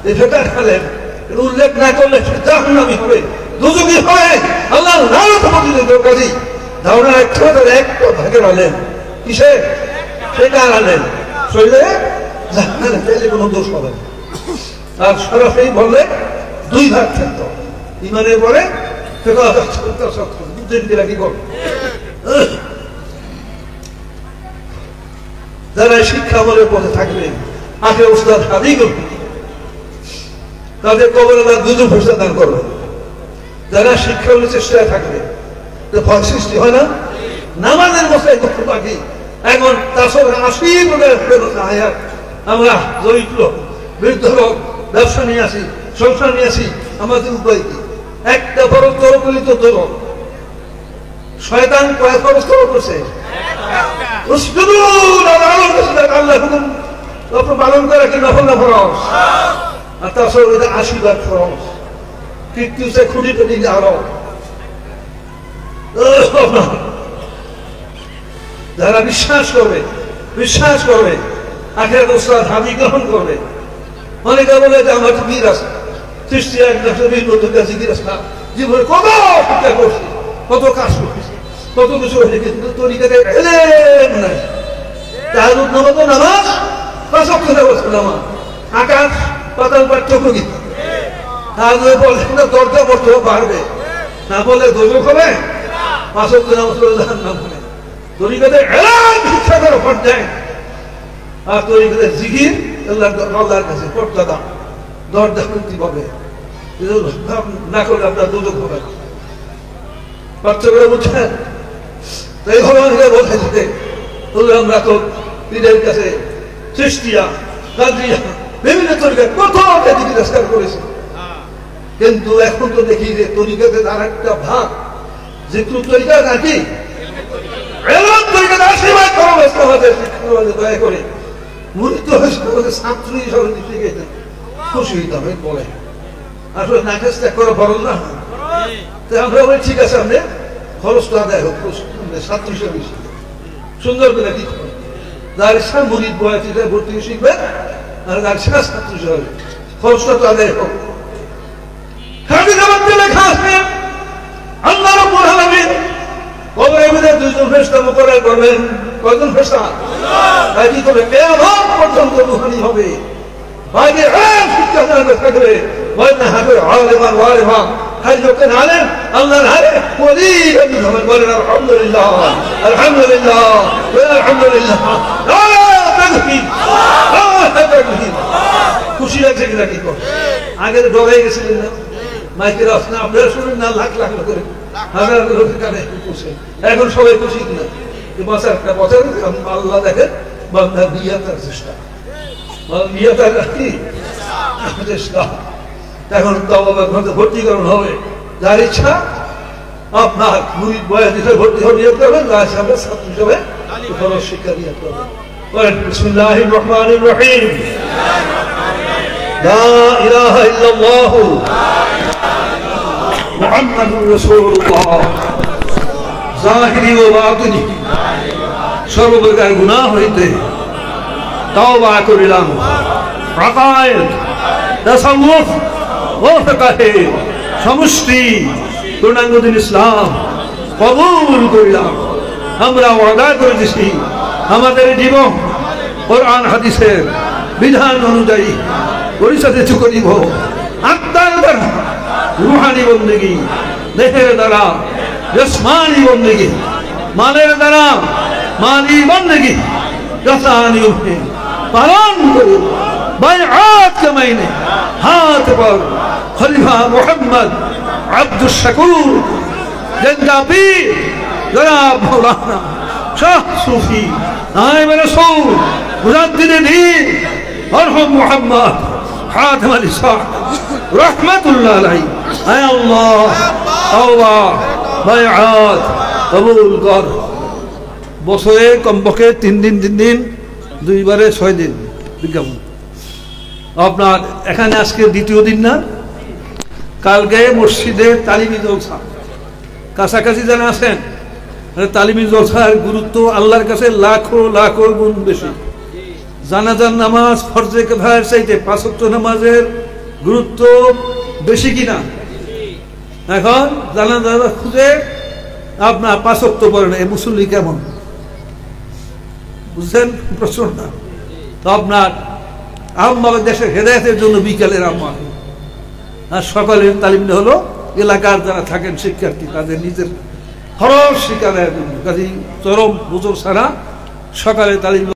এই ফেকার আলেন উল্লেখ না করলে জাহান্নামী হবে দুজকি হবে আল্লাহ লানত পর্যন্ত কাজী ধারণা একটা ভাগের আলেন কিসে ফেকার আলেন শরীরে জাহান্নামে পেলে কোনো দোষ হবে না আর সরাসরি বললে দুই ভাগ থাকত ইমানের পরে কি করবে যারা শিক্ষা আমলের পথে থাকবে আগে উস্তাদ হাদি করবে তাদের কবর আল্লাহ দুজন ফেরেশতা দান করবে যারা শিক্ষা আমলের চেষ্টায় থাকবে ভয় সৃষ্টি হয় না নামাজের মশাই করতে বাকি এখন তার সঙ্গে 80 প্রকার আমরা দরিদ্র বৃদ্ধ লোক ব্যবসা নিয়ে আসি সংসার নিয়ে আসি আমাদের উপায় কি একটা বড় তরকলিত দল শয়তান কয়েক ফরজ তরক করছে আল্লাহ হুকুম পালন করা কি নফল না ফরজ আর তার সঙ্গে 80 বার ফরজ কীর্তিছে খুঁটি পেটি আরো যারা বিশ্বাস করবে আখেরাত উস্তাদ হাদি গ্রহণ করবে অনেকে বলে যে আমার বীর আছে সৃষ্টি জীবনে কত শিক্ষা করছি কত কাজ করছি কত কিছু হয়েছে কিন্তু তরিকাতে এলেম নাই তাহাজুদ নামাজ নামাজ 5 ওয়াক্ত নামাজ আকাশ পাতাল পার্থক্য কি তাহাজুদে বলে দরজা পড়তে পারবে না বলে দোজক হবে 5 ওয়াক্ত নামাজ পড়লে জাহান্নাম হবে তরিকাতে এলেম শিক্ষা করে পর্যায়ে আর তরিকাতে জিকির আল্লাহর কাছে পড়তে দাও দরজা খুলতে পাবে না করলে আপনার দুদক হবে পার্থক্য বুঝছেন তাই ভগবানকে বলতে আমরা তো পীরের কাছে সৃষ্টিয়া কাজরিয়া বিভিন্ন তরিকা কত তিরস্কার করেছে কিন্তু এখন তো দেখি যে তরিকাতে আর একটা ভাগ যে তরিকা নাকি আশীর্বাদ দয়া করে মুরিদ হয়েছে ছাত্র হিসাবে শিখেছেন খুশি হইতে হবে বলে আসলে নাকাশ ত্যাগ করা ফরজ না আমরা বলি ঠিক আছে আপনি খরচটা আদায় হোক ছাত্র হিসাবে সুন্দর করে কি যার ইচ্ছা মুরিদ বয়াতি ভর্তি শিখবে আর যার ইচ্ছা ছাত্র হিসাবে খরচটা তো আদায় হোক লেখা আছে আল্লাহ রাব্বুল আলামিন কবরের মধ্যে 2 জন ফেরেশতা মুকররর করবেন কয়জন ফেরেশতা তাই কি করবে কিয়ামত পর্যন্ত রুহানি হবে বাইরে শিক্ষা জানতে থাকবে বলেন হাবে আলেমান ওয়ালিমা খালি লোকের আলেম আল্লাহর হারে ওলি আমি ধরেন বলেন আলহামদুলিল্লাহ আলহামদুলিল্লাহ আলহামদুলিল্লাহ খুশি লাগছে কিনা কি করে আগে ডরাই গেছিলেন না মাইকের আসনা আপনারা শুনেন না লাখ লাখ করে হাজার লোকের কানে খুশি এখন সবাই খুশি কিনা বছরটা বছর আল্লাহ দেখেন বান্দা বিয়াতার চেষ্টা বিয়াতার কি চেষ্টা এখন ভর্তিকরণ হবে যার ইচ্ছা আপনার মুরিদ বয়াত হিসেবে ভর্তি হয়ে নিয়োগ করবেন যার হিসাবে ছাত্র হিসেবে খরচ শিক্ষা নিয়োগ করবেন বলেন বিসমিল্লাহির রহমানির রহিম লা ইলাহা ইল্লাল্লাহ মুহাম্মাদুর রাসূলুল্লাহ জাহিরি ও বাতিনি সর্বপ্রকার গুনাহ হইতে তওবা করিলাম আকায়েদ তাসাউফ ও ফিকহে সমষ্টি পূর্ণাঙ্গ দিন ইসলাম কবুল করিলাম আমরা ওয়াদা করেছি আমাদের জীবন কোরআন হাদিসের বিধান অনুযায়ী পরিচালিত করিব আত্মার দ্বারা রুহানি বন্দেগী দেহের দ্বারা জসমানি বন্দেগী মালের দ্বারা মালি বন্দেগী যথানি উঠে পালন করিব বাইআত के महीने हाथ पर खलीफा मोहम्मद अब्दुल शकूर जिंदा पीर जनाब मौलाना शाह सूफी नाइब रसूल मुजद्दिद दीन मरहूम मोहम्मद खातिम अली साहब रहमतुल्लाह अलैहि ऐ अल्लाह तौबा বাইআত কবুল কর বছরে কমপক্ষে 3 দিন 2 বারে 6 দিন বিজ্ঞাপন। আপনার এখানে আজকে দ্বিতীয় দিন না, কালকে মসজিদে তালিমি জলসা, কাছাকাছি যারা আছেন তালিমি জলসার গুরুত্ব আল্লাহর কাছে লাখো লাখো গুণ বেশি। জানাজার নামাজ ফরজে কিফায়ার চাইতে 5 ওয়াক্ত নামাজের গুরুত্ব বেশি কিনা? এখন জানাজা খুঁজে আপনার 5 ওয়াক্ত পড়ে না, এই মুসল্লি কেমন বুঝছেন প্রশ্নটা? তো আপনার আমভাবে দেশের হেদায়েতের জন্য বিকালের আহ্বান, আর সকালের তালিমটা হলো এলাকার যারা থাকেন শিক্ষার্থী তাদের নিজের খরচ শিকারের জন্য। কাজেই চরম হুজুর ছাড়া সকালে তালিম